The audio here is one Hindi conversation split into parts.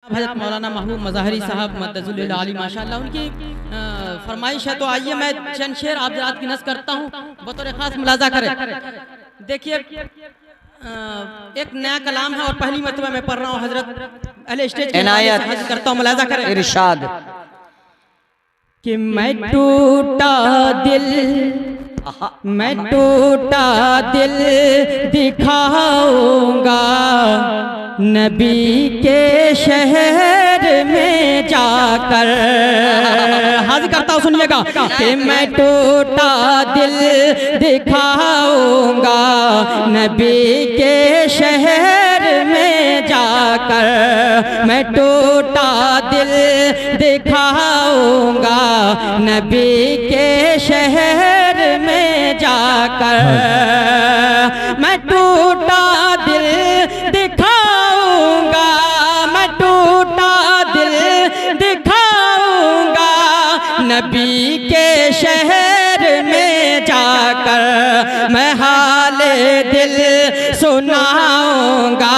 हज़रत मौलाना महबूब मज़ाहरी साहब मद्दज़ुल आली माशाअल्लाह उनकी फरमाइश है, तो आइए मैं चंद शेर आप जरात की नज़्म करता हूँ, बतौर खास मुलाजा करें। देखिए एक नया कलाम है और पहली मरतबा मैं पढ़ रहा हूँ, हजरत अहले स्टेज की करता हूँ, मुलाजा करें। इरशाद कि मैं टूटा दिल दिखाऊंगा नबी के शहर में जाकर। हाजिर करता हूँ, सुनिएगा कि मैं टूटा दिल दिखाऊंगा नबी के शहर में जाकर। मैं टूटा दिल दिखाऊंगा नबी के शहर में जाकर। मैं टूटा दिल दिखाऊंगा, मैं टूटा दिल दिखाऊंगा नबी के शहर में जाकर। मैं हाले दिल सुनाऊंगा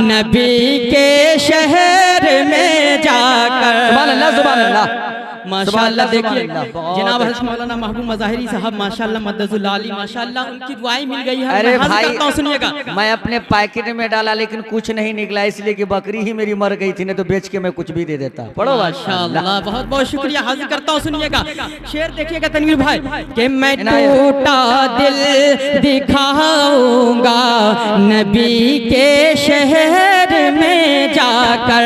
नबी के शहर में जाकर। सुभान अल्लाह, सुभान अल्लाह, माशाअल्लाह। देखिए जनाब हज़रत मौलाना महबूब मज़ाहरी साहब माशाअल्लाह मद्दज़ुल आली माशाअल्लाह उनकी दुआएं मिल गई है। अरे भाई सुनिएगा, मैं अपने पैकेट में डाला लेकिन कुछ नहीं निकला, इसलिए कि बकरी ही मेरी मर गई थी, नहीं तो बेच के मैं कुछ भी दे देता। पढ़ो माशाअल्लाह, बहुत बहुत शुक्रिया। हाजिर करता हूँ, सुनिएगा शेर देखिएगा तनवीर भाई कि मैं टूटा दिल दिखाऊंगा नबी के शहर में जाकर।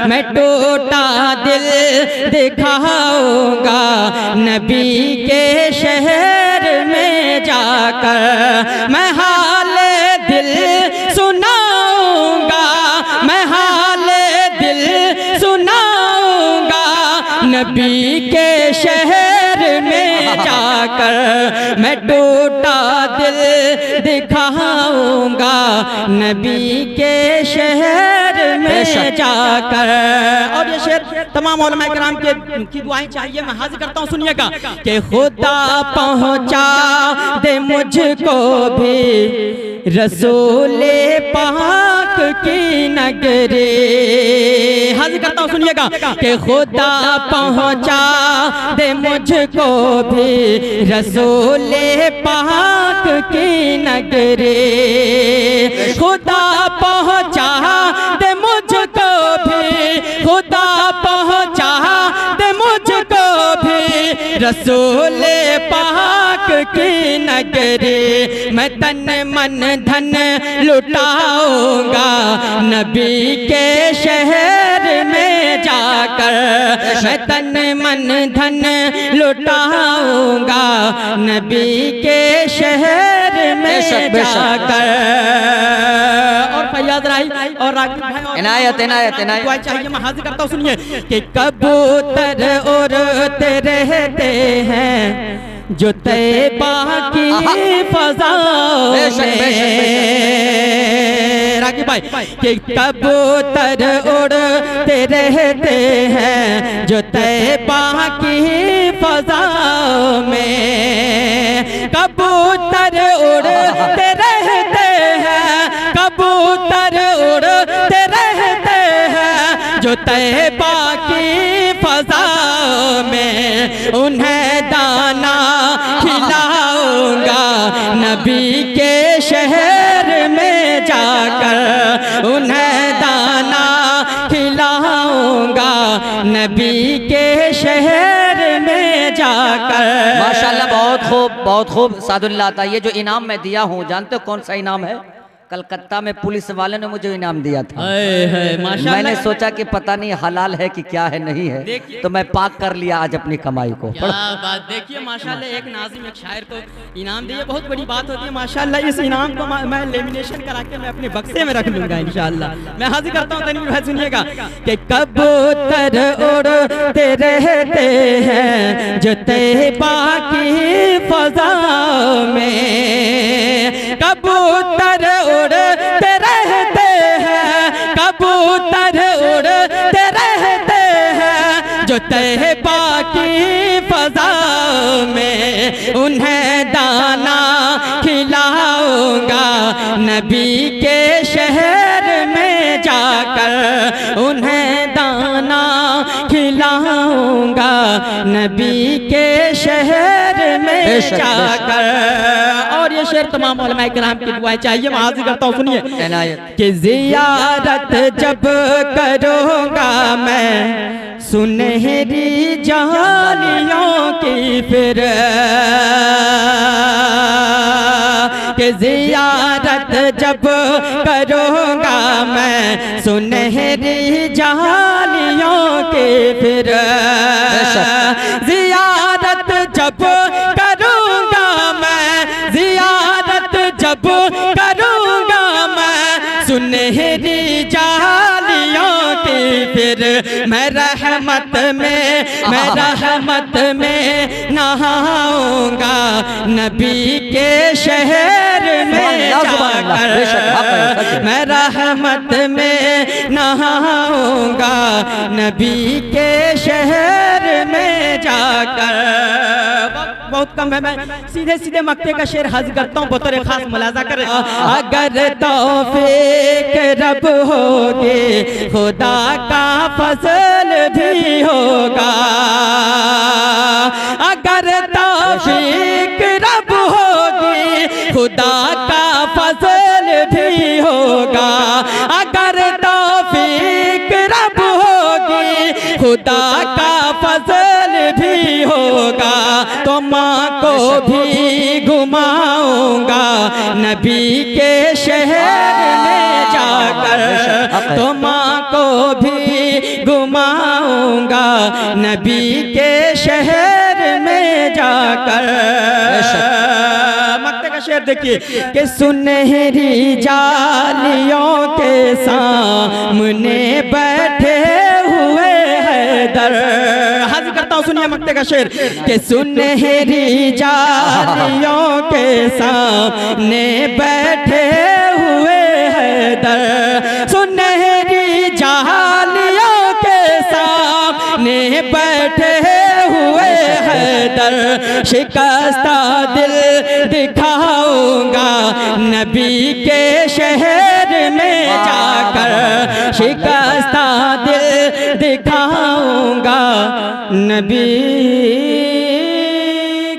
मैं टूटा दिल दिखाऊंगा नबी के शहर में जाकर। मैं हाले दिल सुनाऊंगा, मैं हाले दिल सुनाऊंगा नबी के शहर में जाकर। मैं टूटा दिल दिखाऊंगा नबी के शहर में जाकर। और ये शेर तमाम उलमा किराम की दुआएं चाहिए, मैं हाजिर करता हूँ, सुनिएगा कि खुदा पहुँचा दे मुझको भी रसूले पाक की नगरी। हाजिर करता हूँ, सुनिएगा कि खुदा पहुँचा दे मुझको भी रसूले पाक की नगरी। खुदा पहुँचा दे मुझको भी, खुदा पहुँचा दे मुझको भी रसूले पाक की नगरी। मैं तन मन धन लुटाऊंगा नबी के शहर में जाकर। मैं तन मन धन लुटाऊंगा नबी के शहर में जाकर। और फैयाज राही और रागिब भाई इनायत इनायत इनायत चाहिए, मैं हाजिर करता हूँ, सुनिए कि कबूतर उड़ते रहते हैं जो तैबा की फज़ा में। रागिब भाई कि कबूतर उड़ते रहते हैं जो तैबा की फज़ा में। कबूतर उड़ते रहते हैं, कबूतर उड़ते रहते हैं जो तैबा की फज़ा में। उन्हें दाना खिलाऊंगा नबी के शहर में जाकर। उन्हें दाना खिलाऊंगा नबी के शहर में जाकर। माशाअल्लाह, बहुत खूब सादुल्लाह था। ये जो इनाम मैं दिया हूँ, जानते हो कौन सा इनाम है? कलकत्ता में पुलिस वाले ने मुझे इनाम दिया था। मैंने सोचा कि पता नहीं हलाल है कि क्या है, नहीं है, तो मैं पाक कर लिया आज अपनी कमाई को। बात देखिए माशाल्लाह, एक नाज़िम एक शायर को इनाम दिए, बहुत बड़ी बात होती है माशाल्लाह। इस इनाम को मैं लेमिनेशन करा के मैं अपने बक्से में रख लूंगा इंशाल्लाह। मैं हाजिर करता हूँ, तनवीर भाई सुनिएगा कि कबूतर उड़ते रहते हैं जो तैबा की फज़ा में। कबूतर उड़ते रहते हैं, कबूतर उड़ते रहते हैं जो तैबा की फज़ा में। उन्हें दाना खिलाऊंगा नबी के शहर में जाकर। उन्हें खिलाऊंगा नबी के शहर में जाकर। और ये शेर तमाम उलमाए किराम की दुआएं चाहिए, मैं हाजिर करता हूँ, सुनिए कि ज़ियारत जब करूँगा मैं सुनहरी जालियों की फिर, कि ज़ियारत जब करूँगा मैं सुनहरी जालियों की फिर, ज़ियारत जब करूँगा मैं, ज़ियारत जब करूँगा मैं सुनहरी जालियों की फिर, मैं रहमत में नहाऊंगा नबी के शहर में जाकर। मैं रहमत में नहाऊंगा नबी के शहर में जाकर। बहुत कम है, मैं सीधे सीधे मक्ते का शेर हाजिर करता हूँ, बतौर खास मुलाजा कर। अगर तौफीक रब होगी खुदा का फजल भी होगा, अगर तौफीक रब होगी खुदा का फजल भी होगा, अगर तौफीक रब होगी खुदा का फजल भी होगा, तो माँ को भी घुमाऊंगा नबी के शहर में जाकर, तो माँ को भी घुमाऊंगा नबी के शहर में जाकर। मक्ते का शेर देखिए कि सुनहरी जालियों के सामने बैठे हुए हैदर। हाजिर करता हूँ, सुनिए मक्ते का शेर कि सुनहरी जालियों के सामने बैठे हुए हैदर, सुनहरी जालियों के सामने बैठे हुए हैदर, शिकस्ता दिल दिखाऊंगा नबी के शहर में जाकर, शिकस्ता दिल दिखाऊंगा नबी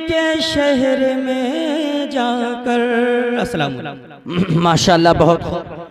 के शहर में जाकर। अस्सलाम वालेकुम। माशाल्लाह, बहुत खूब।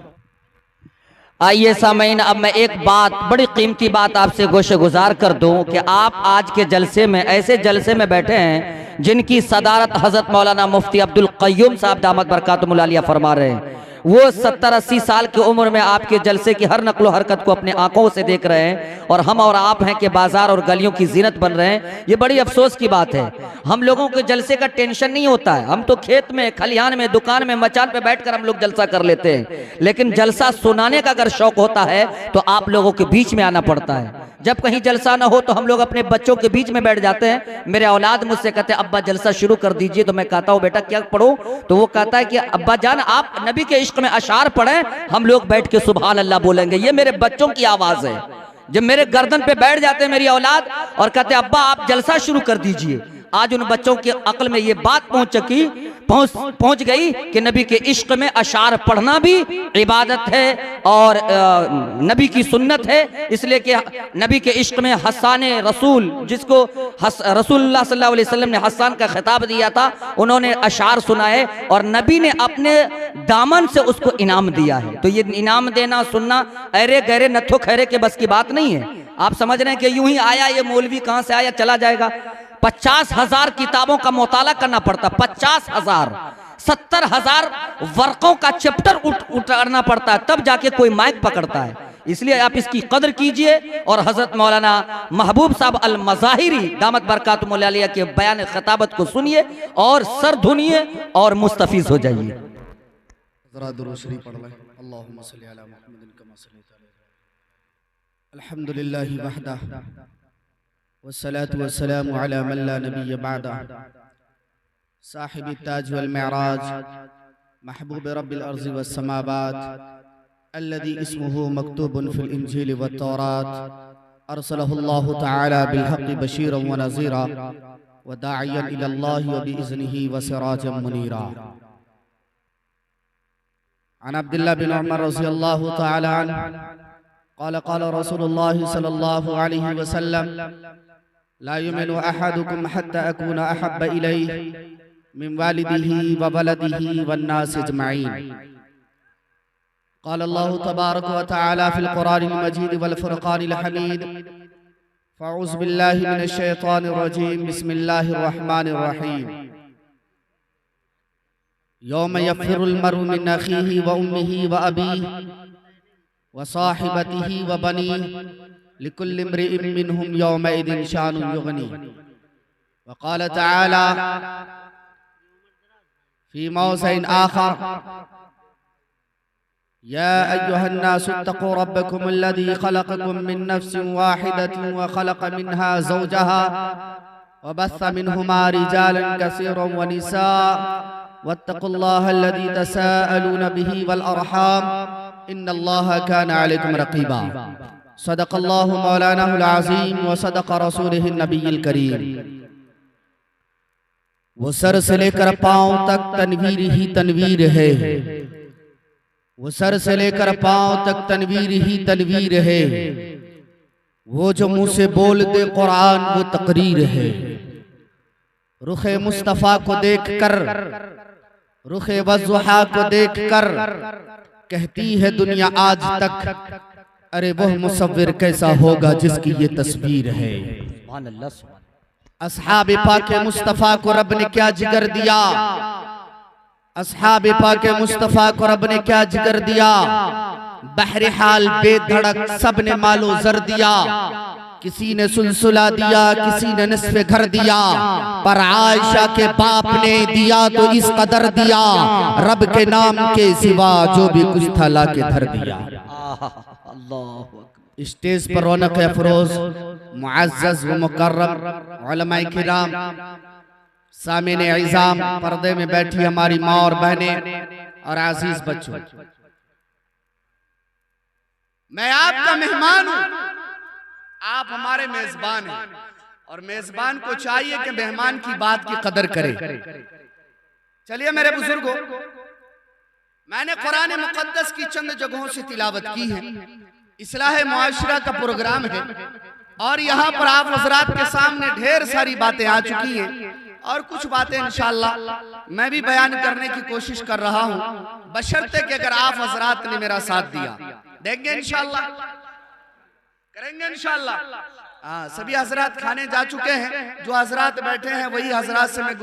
आइए सामीन, अब मैं एक बात, बड़ी कीमती बात आपसे गोशे गुजार कर दूं कि आप आज के जलसे में, ऐसे जलसे में बैठे हैं जिनकी सदारत हजरत मौलाना मुफ्ती अब्दुल क़य्यूम साहब दामत बरकातुहुल आलिया फरमा रहे हैं। वो 70-80 साल की उम्र में आपके जलसे की हर नक्लो हरकत को अपने आंखों से देख रहे हैं, और हम और आप हैं कि बाजार और गलियों की जीनत बन रहे हैं। ये बड़ी अफसोस की बात है। हम लोगों के जलसे का टेंशन नहीं होता है, हम तो खेत में, खलिहान में, दुकान में, मचान पे बैठकर हम लोग जलसा कर लेते हैं, लेकिन जलसा सुनाने का अगर शौक होता है तो आप लोगों के बीच में आना पड़ता है। जब कहीं जलसा ना हो तो हम लोग अपने बच्चों के बीच में बैठ जाते हैं। मेरे औलाद मुझसे कहते हैं अब्बा जलसा शुरू कर दीजिए, तो मैं कहता हूँ बेटा क्या पढ़ो, तो वो कहता है कि अब्बा जान आप नबी के इश्क में अशार पढ़ें, हम लोग बैठ के सुभान अल्लाह बोलेंगे। ये मेरे बच्चों की आवाज है। जब मेरे गर्दन पे बैठ जाते हैं मेरी औलाद और कहते हैं अब्बा आप जलसा शुरू कर दीजिए, आज उन बच्चों की अक्ल में ये बात पहुंच गई कि नबी के इश्क में अशार पढ़ना भी इबादत है और नबी की सुन्नत है। इसलिए कि नबी के इश्क में हस्सान रसूल, जिसको रसूलुल्लाह सल्लल्लाहु अलैहि वसल्लम ने हस्सान का खिताब दिया था, उन्होंने अशार सुनाए और नबी ने अपने दामन से उसको इनाम दिया है। तो ये इनाम देना सुनना अरे गहरे नथो खैरे के बस की बात नहीं है। आप समझ रहे हैं कि यूं ही आया ये मौलवी कहां से आया चला जाएगा। 50,000 किताबों का मुताला करना पड़ता, 50,000, 70,000 वर्कों का चैप्टर उतारना पड़ता है, तब जाके कोई माइक पकड़ता है। इसलिए आप इसकी कदर कीजिए और हजरत मौलाना महबूब साहब अल मज़ाहिरी दामत बरकातुहुल आलिया के बयान खिताबत को सुनिए और सर धुनिए और मुस्तफीज हो जाइए। ज़रा दुरूद शरीफ पढ़ लें। अल्लाहुम्मा सल्ली अला मुहम्मदिन कमा सल्लैता अलैहि। अल्हम्दुलिल्लाहि वहदा वस्सलातु वस्सलामु अला मन ला नबिय्य बअदा साहिबी ताज वल मिअराज महबूब रब्बिल अर्ज़ि वस समावात अल्लज़ी इस्मुहु मक्तूबुन फिल इंजील वत तौरात अरसलहुल्लाहु तआला बिल हक़्क़ि बशीरन व नज़ीरा व दाइयन इलल्लाहि व बिइज़्निही व सिराजन मुनीरा। अन अब्दुल्लाह बिन उमर रज़ियल्लाहु तआला अन्हु क़ाल क़ाल रसूलुल्लाह सल्लल्लाहु अलैहि वसल्लम ला युमिनु अहदुकुम हत्ता अकूना अहब्ब इलैहि मिन वालिदिही व वलदिही वन्नास अजमईन। क़ाल अल्लाहु तबारक व तआला फ़िल क़ुरानिल मजीद वल फ़ुरक़ानिल हमीद। फ़अऊज़ु बिल्लाहि मिनश शैतानिर रजीम। बिस्मिल्लाहिर रहमानिर रहीम। यौम यफ़िरुल मर'उ मिन अख़ीही व उम्मिही व अबीही व साहिबतिही व बनीही लिकुल्लि इम्रिइन मिनहुम यौमइज़िन शानुन युग़नी। व क़ाल तआला फ़ी मौज़िइन आख़र या अय्युहन्नासु इत्तक़ू रब्बकुमुल्लज़ी ख़लक़कुम मिन नफ़्सिन वाहिदतिन व ख़लक़ मिन्हा ज़ौजहा व बस्स मिन्हुमा रिजालन कसीरन व निसाअ वत्तक़ुल्लाहल्लज़ी तसाअलून बिही वल अरहाम इन्नल्लाहा काना अलैकुम रक़ीबा। सदक़ल्लाहु मौलानाहुल अज़ीम व सदक़ रसूलुहुन नबिय्युल करीम। वो सर से लेकर पांव तक तनवीर ही तनवीर है, वो सर से लेकर पांव तक तनवीर ही तनवीर है। वो जो मुंह से बोल दे कुरान वो तकरीर है। रुखे मुस्तफ़ा को देखकर, रुखे वज़ुहा को देखकर कहती है दुनिया आज तक, अरे वह मुसव्विर कैसा होगा जिसकी ये तस्वीर है। अस्हाबे पाके मुस्तफ़ा को रब ने क्या जिगर दिया, अस्हाबे पाके मुस्तफ़ा को रब ने क्या जिगर दिया। बहरे हाल बेधड़क सब ने मालो जर दिया, किसी ने सुलसुला दिया, किसी ने निस्फ़े घर दिया, पर आयशा के बाप ने दिया तो इस कदर दिया, रब के नाम के सिवा जो भी कुछ था ला के धर दिया। स्टेज पर रौनक अफरोज मुअज़्ज़ज़ व मुकर्रम उलमाए किराम, सामिने इज़ाम, पर्दे में बैठी हमारी माँ और बहनें और अजीज बच्चों, मैं आपका मेहमान हूं, आप हमारे मेजबान हैं और मेजबान को चाहिए कि मेहमान की बात की कदर करे। चलिए मेरे बुजुर्गों, मैंने कुरान मुक़द्दस की चंद जगहों से तिलावत की है। इस्लाह मुआशरा का प्रोग्राम है और यहाँ पर आप हज़रात के सामने ढेर सारी बातें आ चुकी हैं और कुछ बातें इंशाअल्लाह मैं भी बयान करने की कोशिश कर रहा हूँ, बशर्ते कि अगर आप हज़रात ने मेरा साथ दिया। देंगे इंशाअल्लाह, करेंगे इंशाअल्लाह। सभी हज़रात खाने जा चुके हैं, जो हज़रात बैठे हैं वही हज़रात से मैं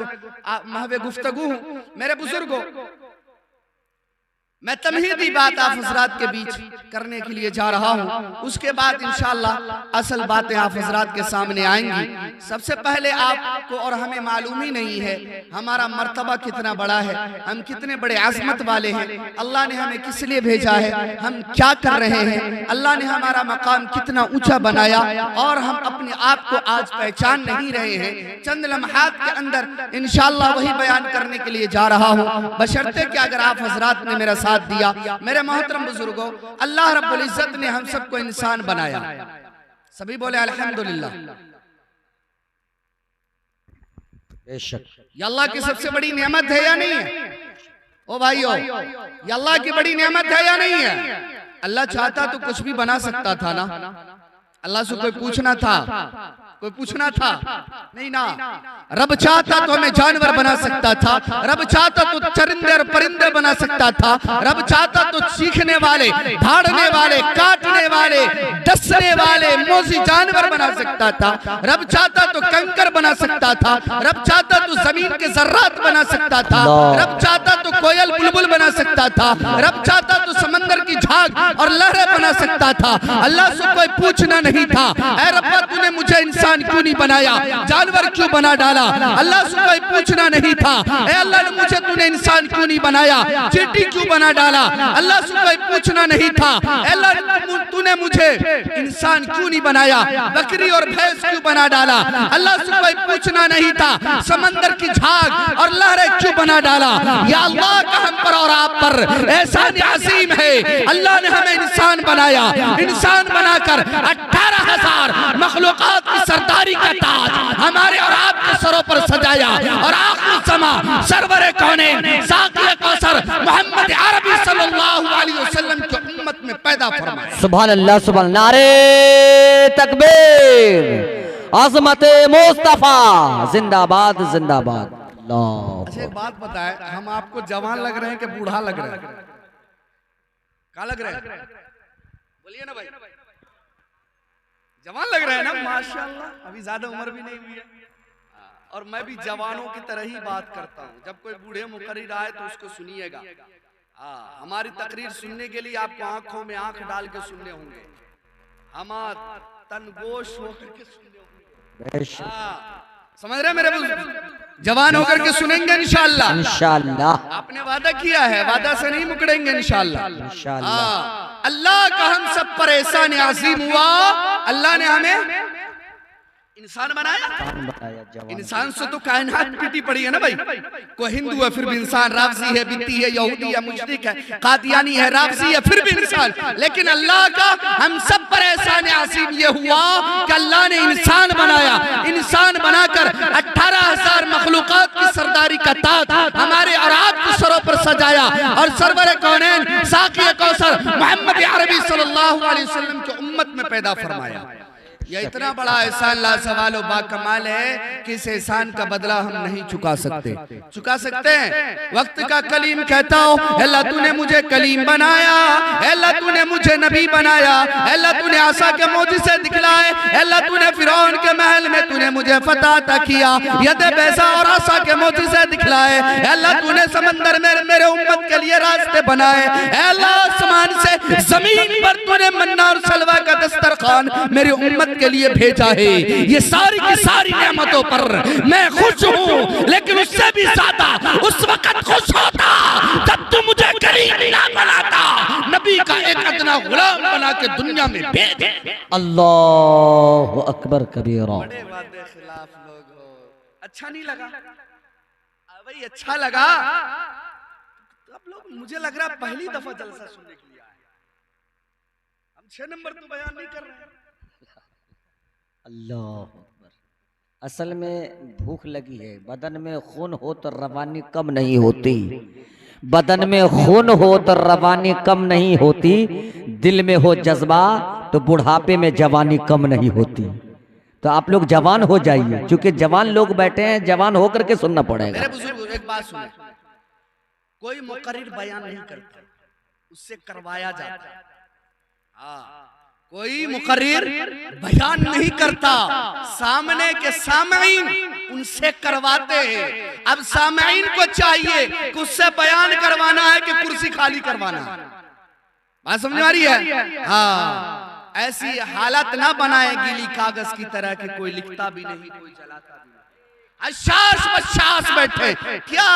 महवे गुफ्तगू हूँ। मेरे बुजुर्गों, मैं तमहीदी बात आप हज़रात के बीच करने के लिए जा रहा हूँ, उसके बाद इंशाअल्लाह असल बातें आप हज़रात के सामने आएंगी। सबसे पहले आपको और हमें मालूम ही नहीं है हमारा मर्तबा कितना बड़ा है, हम कितने बड़े अज़मत वाले हैं, अल्लाह ने हमें किस लिए भेजा है, हम क्या कर रहे हैं, अल्लाह ने हमारा मकाम कितना ऊंचा बनाया और हम अपने आप को आज पहचान नहीं रहे हैं। चंद लम्हात के अंदर इंशाअल्लाह वही बयान करने के लिए जा रहा हूँ, बशर्ते कि अगर आप हज़रात ने मेरा साथ दिया। मेरे मोहतरम बुजुर्गों, अल्लाह रब्बुल इज्जत ने हम सबको इंसान बनाया। सभी बोले अल्हम्दुलिल्लाह। बेशक ये अल्लाह की सबसे बड़ी नेमत है या नहीं है? ओ भाइयों, ये अल्लाह की बड़ी नेमत है या नहीं है? अल्लाह चाहता तो कुछ भी बना सकता था ना, अल्लाह से कोई पूछना था, कोई पूछना था नहीं ना। रब चाहता तो हमें जानवर बना सकता था, रब चाहता तो चरिंदे और परिंदे बना सकता था, रब चाहता तो चीखने वाले, धाड़ने वाले, काटने वाले, डसने वाले मोजी जानवर बना सकता था, रब चाहता तो कंकर बना सकता था, रब चाहता तो जमीन के जर्रात बना सकता था, रब चाहता तो कोयल बुलबुल बना सकता था, रब चाहता तो समंदर की झाग और लहरें बना सकता था। अल्लाह से कोई पूछना नहीं था, ऐ रब्बा तूने मुझे इंसान क्यों नहीं बनाया, जानवर क्यों बना डाला। अल्लाह से कोई पूछना नहीं था, ऐ अल्लाह ने मुझे तूने इंसान क्यों नहीं बनाया, चींटी क्यों बना डाला। अल्लाह से कोई पूछना नहीं था, ऐ अल्लाह तूने मुझे इंसान क्यों नहीं बनाया, बकरी और भैंस क्यों बना डाला। अल्लाह से कोई पूछना नहीं था, समंदर की झाग और लहरें क्यों बना डाला। या अल्लाह का हम पर और आप पर एहसान अजीम है, अल्लाह ने हमें इंसान बनाया, इंसान बनाकर 18,000 मखलूकात की सरदारी का ताज हमारे और आपके सरों पर सजाया और आखिरी समा सरवरे कौने साक़िए कौसर मोहम्मद अरबी सल्लल्लाहु अलैहि वसल्लम की उम्मत में पैदा फरमाया। सुभान अल्लाह, सुभान, नारे तकबीर, अज़मत मुस्तफा जिंदाबाद जिंदाबाद। अच्छा एक बात बताए, हम आपको जवान लग रहे हैं कि बूढ़ा लग रहे हैं? क्या लग रहे हैं? बोलिए ना भाई। जवान लग रहे हैं ना? माशाल्लाह, अभी ज्यादा उम्र भी नहीं हुई है और मैं भी जवानों की तरह ही बात करता हूँ। जब कोई बूढ़े मुकर्रिर आए तो उसको सुनिएगा। हमारी तकरीर सुनने के लिए आपको आंखों में आंख डाल के सुनने होंगे, हमारा तनगोश होकर के सुनने होंगे। समझ रहे मेरे बुजुर्ग? जवान होकर के सुनेंगे इंशाअल्लाह। इंशाअल्लाह आपने वादा किया है, वादा से नहीं मुकरेंगे इंशाअल्लाह। इंशाअल्लाह। अल्लाह का हम सब पर एहसान अज़ीम हुआ, अल्लाह ने हमें इंसान बनाया। इंसान से तो कायनात पीटी पड़ी है ना भाई। कोई हिंदू है फिर भी इंसान, रावजी है, बित्ती है, यहूदी है, मुशरिक है, कादियानी है, रावजी है, फिर भी इंसान। लेकिन अल्लाह का हम सब पर एहसान अज़ीम ये हुआ कि अल्लाह ने इंसान बनाया। इंसान बनाकर 18,000 मखलूकात की सरदारी का ताज हमारे और आपके सरों पर सजाया और सरवर कौनैन साक़ी कौसर मोहम्मद अरबी सल्लल्लाहु अलैहि वसल्लम की उम्मत में पैदा फरमाया। यह इतना बड़ा एहसान लासवाल व बाकमाल है कि इस एहसान का बदला हम नहीं चुका सकते। चुका सकते हैं? वक्त का कलीम कहता हो, अल्लाह तूने मुझे कलीम बनाया, अल्लाह तूने मुझे नबी बनाया, अल्लाह तूने आसा के मोजिज़े दिखलाए, अल्लाह तूने फिरौन के महल में तूने मुझे फतह अता किया, यद बैसा और आसा के मोजिज़े दिखलाए, अल्लाह तूने समंदर में मेरे उम्मत के लिए रास्ते बनाए, अल्लाह आसमान से जमीन पर तूने मन्ना और सलवा का दस्तरखान मेरी उम्मत के लिए भेजा है। ये सारी की सारी नेमतों पर मैं खुश हूँ, लेकिन उससे भी ज्यादा उस वक्त खुश होता जब तू मुझे करीम ना बनाता, नबी का एक अदना गुलाम बना के दुनिया में भेज। अल्लाहु अकबर कबीरा। बड़े वादे खिलाफ लोग हो। अच्छा नहीं लगा भाई? अच्छा लगा? अब लोग, मुझे लग रहा पहली दफा जलसा सुनने के लिए आए। हम 6 नंबर तो बयान नहीं कर रहे हैं। अल्लाह, असल में भूख लगी है। बदन में खून हो तो रवानी कम नहीं होती, बदन में खून हो तो रवानी कम नहीं होती, दिल में हो जज्बा तो बुढ़ापे में जवानी कम नहीं होती। तो आप लोग जवान हो जाइए, क्योंकि जवान लोग बैठे हैं, जवान होकर के सुनना पड़ेगा। मेरे बुजुर्ग एक बात सुने, कोई मुकर्रिर बयान नहीं करता, उससे करवाया जाता है। कोई मुकर्रिर बयान नहीं करता, सामने के सामईन उनसे करवाते हैं। अब सामईन को चाहिए कि उससे बयान करवाना है कि कुर्सी खाली करवाना है। बात समझ आ रही है? हाँ, ऐसी हालत ना बनाए गीली कागज की तरह कि कोई लिखता भी नहीं, कोई जलाता भी नहीं। अशास बशास बैठे, क्या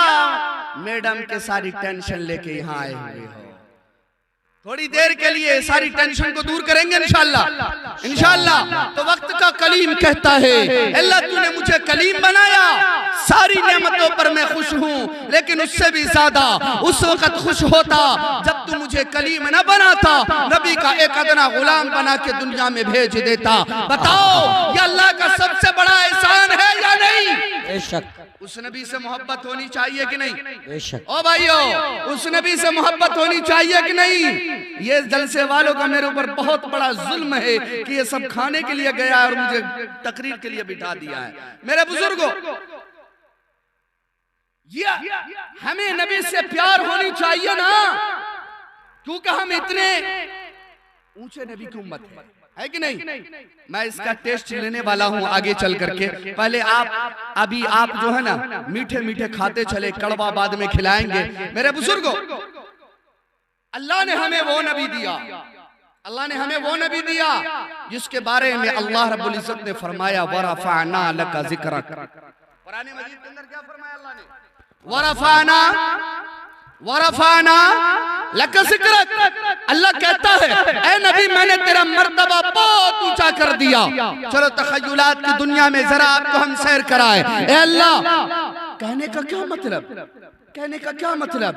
मैडम के सारी टेंशन लेके यहाँ आए हुए हो? थोड़ी देर के लिए सारी टेंशन को दूर करेंगे इंशाअल्लाह। इंशाअल्लाह। तो वक्त का कलीम कहता है, अल्लाह तूने मुझे कलीम बनाया, सारी नेमतों पर मैं खुश हूँ, लेकिन उससे भी ज्यादा उस वक्त खुश होता जब तू मुझे कलीम न बनाता, नबी का एक अदना गुलाम बना के दुनिया में भेज देता। बताओ, ये अल्लाह का सबसे बड़ा एहसान है या नहीं? बेशक। उस नबी से मोहब्बत होनी चाहिए कि नहीं? बेशक। ओ भाइयों, उस नबी से मोहब्बत होनी चाहिए कि नहीं? ये जलसे वालों का मेरे ऊपर बहुत बड़ा जुल्म है कि ये सब खाने के लिए गया और मुझे तकरीर के लिए बिठा दिया है। मेरे बुजुर्गों, ये हमें नबी से प्यार होनी चाहिए ना, क्योंकि हम इतने ऊंचे नबी की उम्मत है कि नहीं? मैं इसका टेस्ट लेने वाला हूं आगे चल करके। पहले अभी आप जो है ना मीठे मीठे खाते चले, कड़वा बाद में खिलाएंगे। मेरे बुजुर्गों, अल्लाह ने हमें वो नबी दिया, अल्लाह ने हमें वो नबी दिया जिसके बारे में अल्लाह रब्बुल इज्जत ने फरमाया, वरफ़अना लका ज़िक्रक। कुरान मजीद के अंदर क्या फरमाया अल्लाह ने? वरफ़अना लका ज़िक्रक। अल्लाह कहता है, ऐ नबी, मैंने तेरा मर्तबा बहुत ऊंचा कर दिया। चलो तखय्युलात की दुनिया में जरा आपको हम सैर कराए। ऐ अल्लाह, कहने का क्या मतलब? कहने का क्या मतलब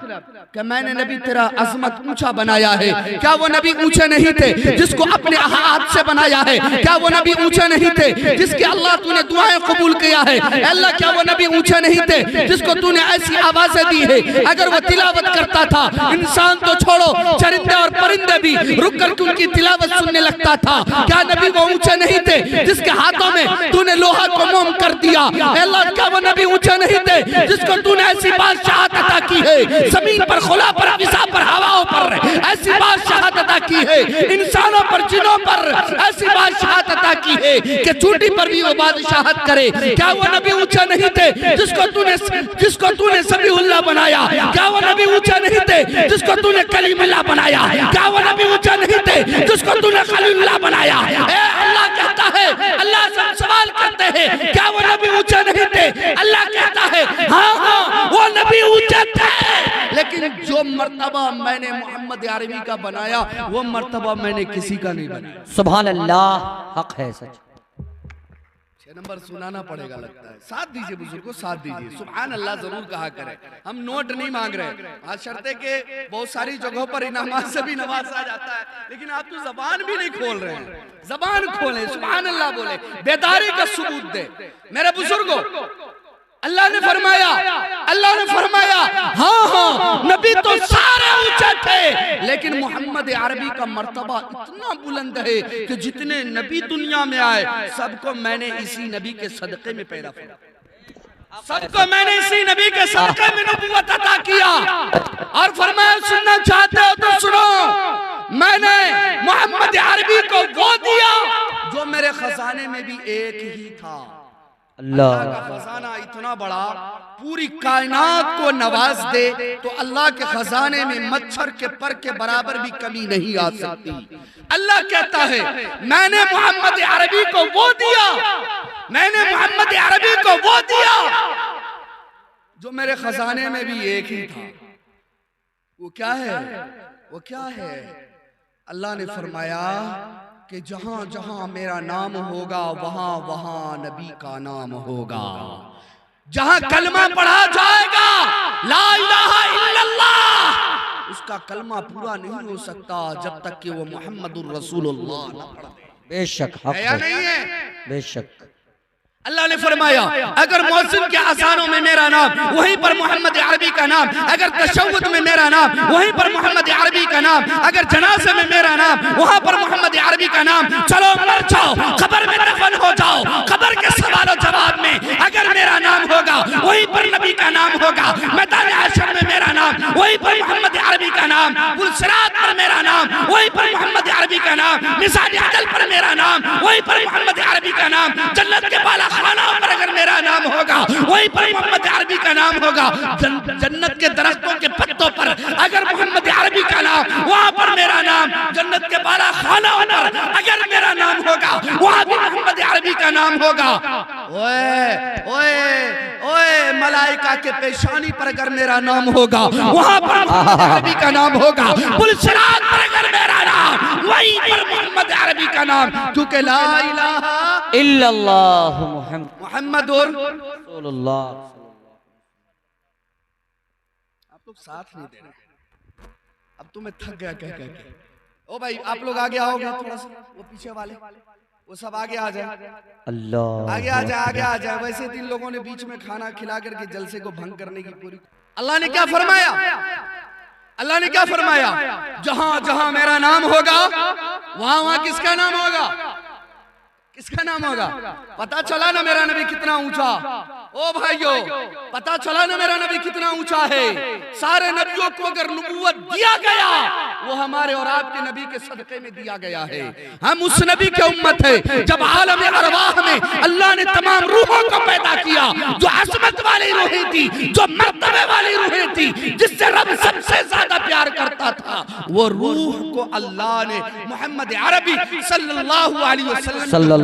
कि मैंने नबी तेरा अजमत ऊंचा बनाया है, क्या वो नबी ऊंचे नहीं थे जिसको अपने हाथ से बनाया है? क्या वो नबी ऊंचे नहीं थे जिसके अल्लाह तूने दुआएं कबूल किया है? अल्लाह क्या वो नबी ऊंचे नहीं थे जिसको तूने ऐसी आवाजें दी है? अगर वो तिलावत करता था, इंसान तो छोड़ो चरिंदे और परिंदे भी रुक कर उनकी तिलावत सुनने लगता था। क्या नबी वो ऊंचे नहीं थे जिसके हाथों में तूने लोहा को मोम कर दिया? अल्लाह क्या वो नबी ऊंचे नहीं थे जिसको तूने ऐसी बादशाहत अता की है, जमीन पर, खुला पर, फिजा पर, हवाओं पर ऐसी बादशाहत अता की है, इंसानों पर, जिनों पर ऐसी बादशाहत अता की है कि चूटी पर भी वो बादशाहत करे? क्या वो नबी ऊंचे नहीं थे जिसको तूने सबीहुल्लाह बनाया? क्या वो नबी ऊंचे नहीं थे जिसको तूने कलीमुल्लाह बनाया? क्या वो नबी ऊंचे नहीं थे जिसको तूने खलीलुल्लाह बनाया? अल्लाह कहता है, अल्लाह से सवाल करते हैं क्या वो नबी ऊंचे नहीं थे? अल्लाह कहता है हाँ वो नबी ऊंचे थे, लेकिन जो मर्तबा मैंने मोहम्मद अरबी का बनाया वो मर्तबा मैंने किसी का नहीं बनाया। सुभान अल्लाह, हक है सच। 6 नंबर सुनाना पड़ेगा लगता है। साथ दीजिए बुजुर्गों, साथ दीजिए। सुभान अल्लाह जरूर कहा करें, हम नोट नहीं मांग रहे। आज शर्ते के बहुत सारी जगहों पर इनामात से भी नवाजा जाता है, लेकिन आप तो जबान भी नहीं खोल रहे हैं। जबान खोले, सुभान अल्लाह बोले, बेदारी का सबूत दे। मेरे बुजुर्गों, अल्लाह ने फरमाया हाँ हाँ नबी तो सारे ऊंचे थे, लेकिन मोहम्मद अरबी का मर्तबा इतना बुलंद है कि जितने नबी दुनिया में आए सबको मैंने इसी नबी के सदक़े में पैदा किया, सबको मैंने इसी नबी के सदक़े में नबूवत अता किया। और फरमाया सुनना चाहते हो तो सुनो, मैंने मोहम्मद अरबी को वो दिया जो मेरे खजाने में भी एक ही था। अल्लाह का खजाना इतना बड़ा, पूरी कायनात को नवाज दे तो अल्लाह के खजाने में मच्छर के पर के बराबर भी कमी नहीं आ सकती। अल्लाह कहता है मैंने मोहम्मद अरबी को वो दिया, मैंने मोहम्मद अरबी को वो दिया जो मेरे खजाने में भी एक ही था। वो क्या है? वो क्या है? अल्लाह ने फरमाया कि जहां जहां मेरा नाम होगा वहां वहां नबी का नाम होगा। जहां कलमा पढ़ा जाएगा ला इलाहा इल्लल्लाह, उसका कलमा पूरा नहीं हो सकता जब तक कि वो मोहम्मदुर रसूलुल्लाह न पढ़े। बेशक हक है या नहीं है? बेशक। अल्लाह ने फरमाया अगर मौसिम के अज़ानों में मेरा नाम, वहीं पर मोहम्मद अरबी का नाम। अगर तशव्वुद में मेरा नाम, वहीं पर मोहम्मद अरबी का नाम। अगर जनाजे में मेरा नाम, वहां पर मोहम्मद अरबी का नाम। चलो मर जाओ, कब्र में दफन हो जाओ, कब्र के सवाल जवाब में अगर मेरा नाम होगा वहीं पर नबी का नाम होगा। मैदान हशर में मेरा नाम, वहीं पर मोहम्मद अरबी का नाम। पुलसिरात पर मेरा नाम, वहीं पर मोहम्मद अरबी का नाम। मिसाल अजल पर मेरा नाम, वहीं पर मोहम्मद अरबी का नाम। जन्नत के बाला खाना पर अगर मेरा नाम होगा वहीं पर मोहम्मद अरबी का नाम होगा। जन्नत के दरख्तों के पत्तों पर अगर मोहम्मद अरबी का नाम, वहां पर मेरा नाम। जन्नत के बाला खाना पर अगर मेरा नाम होगा वहां भी मोहम्मद अरबी का नाम होगा। ओए ओए ओए मलाइका के पेशानी पर अगर मेरा नाम होगा वहां पर मोहम्मद अरबी का नाम होगा। पुलसिरात पर अगर मेरा नाम, वहीं पर मोहम्मद अरबी का नाम। क्योंकि ला इलाहा इल्लल्लाह मुहम्मदुर रसूलुल्लाह। आप लोग साथ नहीं दे रहे, अब तो मैं थक गया कह कह के। ओ भाई आप लोग आगे आओगे थोड़ा सा, वो पीछे वाले वो सब आगे आ जाए। अल्लाह आगे आ जाए, आगे आ जाए। वैसे 3 लोगों ने बीच में खाना खिला करके जलसे को भंग करने की पूरी। अल्लाह ने क्या फरमाया? अल्लाह ने क्या फरमाया? जहां जहां मेरा नाम होगा वहां वहां किसका नाम होगा? किसका नाम होगा? पता चला ना मेरा नबी कितना ऊंचा। ओ भाइयों, पता चला ना मेरा नबी कितना ऊंचा है। सारे नबियों को अगर नबूवत दिया गया वो हमारे और आपके नबी के सदक़े में दिया गया है। हम उस नबी के उम्मत है। जब आलम अरवाह में अल्लाह ने तमाम रूहों को पैदा किया, जो अज़मत वाली रूहें थी, जो मर्तबे वाली रूहें थी, जिससे रब सबसे ज्यादा प्यार करता था, वो रूह को अल्लाह ने मोहम्मद अरबी सल्लल्लाहु अलैहि वसल्लम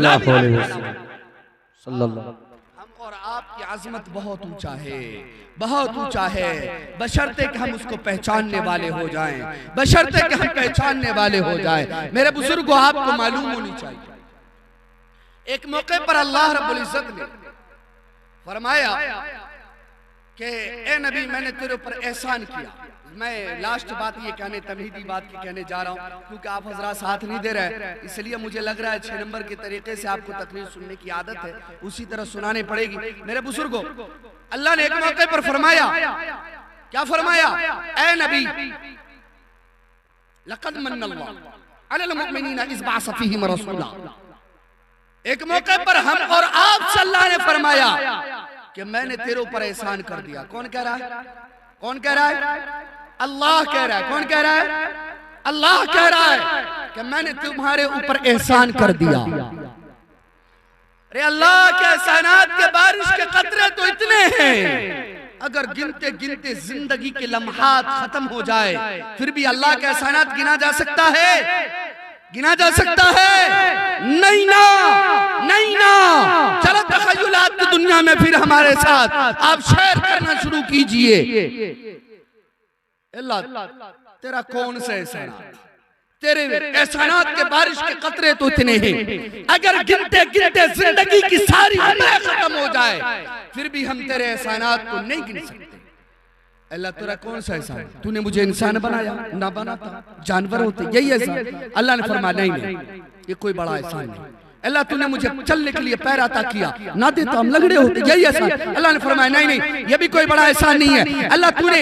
हम और आपकी अज़मत बहुत ऊंचा है, बहुत ऊंचा है। बशर्ते कि हम उसको पहचानने वाले हो जाएं, बशर्ते कि हम पहचानने वाले हो जाएं। मेरे बुजुर्गों, आपको मालूम होनी चाहिए, एक मौके पर अल्लाह रब्बुल इज्जत ने फरमाया कि ए नबी मैंने तेरे ऊपर एहसान किया। मैं लास्ट बात ये कहने, तमहीदी बात की कहने जा रहा हूँ, क्योंकि आप हजरात साथ नहीं दे रहे, इसलिए मुझे लग रहा है 6 नंबर के तरीके से आपको तकरीर सुनने की आदत है, उसी तरह सुनाने पड़ेगी। मेरे बुजुर्गों, अल्लाह ने एक मौके पर फरमाया, क्या फरमाया? ए नबी लक़द मन्नल्लाहु अलल मुमिनीना इज़ बअसा फ़ीहिम रसूला। एक मौके पर हम और आप अल्लाह ने फरमाया कि मैंने तेरे ऊपर एहसान कर दिया। कौन कह रहा है? कौन कह रहा है? अल्लाह कह रहा है। कौन कह रहा है? अल्लाह कह रहा है कि मैंने तुम्हारे ऊपर एहसान कर दिया। अरे अल्लाह के एहसानात के बारिश के कतरे तो इतने हैं, अगर गिनते गिनते जिंदगी के लम्हात खत्म हो जाए फिर भी अल्लाह के एहसानात गिना जा सकता है? गिना जा सकता है? नहीं ना, नहीं ना। चलो तखय्युलात की दुनिया में फिर हमारे साथ आप शेयर करना शुरू कीजिए। अल्लाह तेरा कौन सा एहसान? तेरे एहसानात के बारिश के कतरे तो इतने हैं, अगर गिनते गिनते जिंदगी की सारी उम्र खत्म हो जाए फिर भी हम तेरे एहसानात को नहीं गिन सकते। अल्लाह तेरा कौन सा एहसान? तूने मुझे इंसान बनाया, ना बनाता जानवर होते, यही एहसान? अल्लाह ने फरमाया नहीं नहीं, ये कोई बड़ा एहसान नहीं। अल्लाह तूने मुझे चलने के लिए पैर अता किया, ना देता हम लंगड़े होते, यही एहसान? अल्लाह ने फरमाया नहीं नहीं, ये भी कोई बड़ा एहसान नहीं है। अल्लाह तूने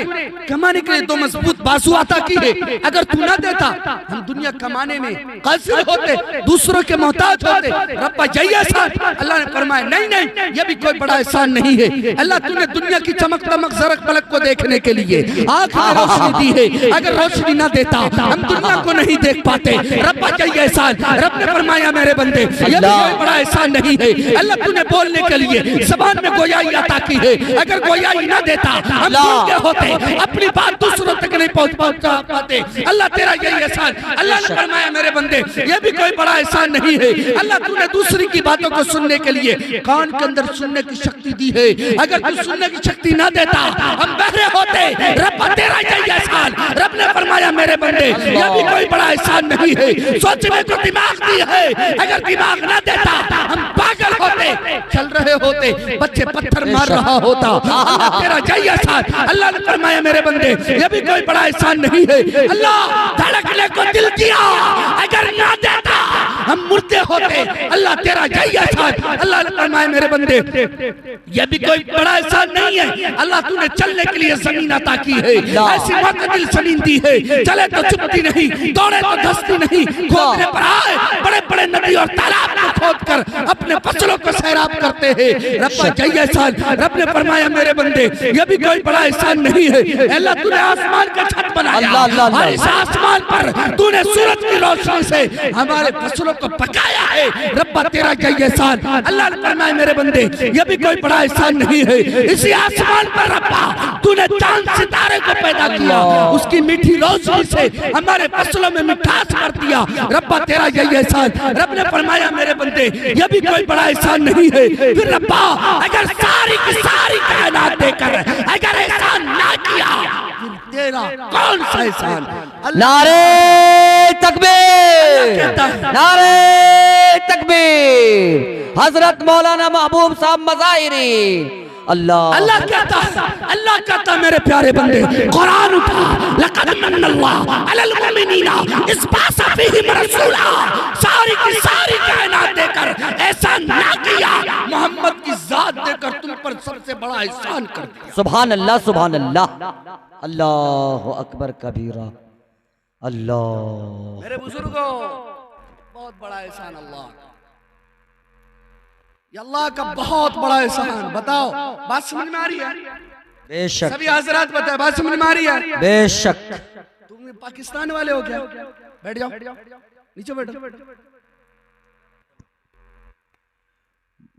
कमाने के लिए 2 मजबूत बाजू अता की है, अगर तू ना देता हम दुनिया कमाने में कासिर होते, दूसरों के मोहताज होते, रब्बा यही एहसान? अल्लाह ने फरमाया नहीं नहीं, ये भी कोई बड़ा एहसान नहीं है। अल्लाह तूने दुनिया की चमक दमक जरक पलक को देखने के लिए आँख में रोशनी दी है, अगर रोशनी ना देता हम दुनिया को नहीं देख पाते, रब्बा यही एहसान? रब ने फरमाया मेरे बंदे ये भी कोई बड़ा एहसान नहीं है। अल्लाह तूने बोलने के लिए जबान में गोयाई अता की है, अगर गोयाई ना देता हम गूंगे होते, अपनी बात दूसरों तक नहीं पहुंच पाते। अल्लाह तेरा यही एहसान? अल्लाह ने फरमाया मेरे बंदे ये भी कोई बड़ा एहसान नहीं है। अल्लाह तूने दूसरी की बातों को सुनने के लिए कान के अंदर सुनने की शक्ति दी है, अगर तू सुनने की शक्ति ना देता हम बहरे होते, रब्बा तेरा यही एहसान? रब ने फरमाया मेरे बंदे ये भी कोई बड़ा एहसान नहीं है। सोचने को दिमाग दी है, अगर दिमाग ना देता हम पागल होते, चल रहे होते, बच्चे पत्थर मार रहा होता। अल्लाह तेरा यही एहसान? अल्लाह ने फरमाया मेरे बंदे ये भी कोई बड़ा एहसान नहीं है। अल्लाह धड़कने को दिल दिया, अगर ना देता हम मुर्दे होते, अल्लाह तेरा यही एहसान? अल्लाह ने फरमाया मेरे बंदे ये भी कोई बड़ा एहसान नहीं है। अल्लाह तूने चलने के लिए जमीन अता की है, ऐसी मुतदिल जमीन दी है, चले तो चुपती नहीं, दौड़े तो धसती नहीं, खोदने पर आए बड़े बड़े नदी और तालाब को खोद कर अपने फसलों को सैराब करते हैं, रब्बा यही एहसान? रब ने फरमाया मेरे बंदे ये भी कोई बड़ा एहसान नहीं है। अल्लाह तूने आसमान का छत बनाया और इस आसमान पर तूने सूरज की रोशनी से हमारे फसलों को पकाया है, रब्बा तेरा यही एहसान? अल्लाह ने फरमाया मेरे बंदे ये भी कोई बड़ा एहसान नहीं है। इसी आसमान पर रब्बा तूने चांद सितारे को पैदा किया, उसकी मीठी रोशनी से हमारे फसलों में मिठास भर दिया, रब्बा तेरा यही एहसान? रब ने फरमाया मेरे बंदे ये भी कोई बड़ा एहसान नहीं है। फिर रब्बा अगर सारी की सारी कायनात देकर अगर एहसान ना किया फिर तेरा कौन सा एहसान? नारे तकबीर, नारे तकबीर। हजरत मौलाना महबूब साहब मज़ाहिरी। अल्लाह अल्लाह कहता मेरे प्यारे बंदे कुरान उठा, लक़द मन्नल्लाहु अलल मुमिनीना इज़ बअसा फ़ीहिम रसूला। सारी की सारी कायनात देकर एहसान ना किया, मोहम्मद की जात देकर तुम पर सबसे बड़ा एहसान कर दिया। सुभान अल्लाह, सुभान अल्लाह, अल्लाहु अकबर कबीरा। अल्लाह मेरे बुजुर्गों बहुत बड़ा एहसान अल्लाह, ये अल्लाह का बहुत बड़ा एहसान। बताओ बात समझ में आ रही है? बेशक सभी हजरात बताए बात समझ में आ रही है? बेशक। तुम पाकिस्तान वाले हो क्या? बैठ जाओ, नीचे बैठो।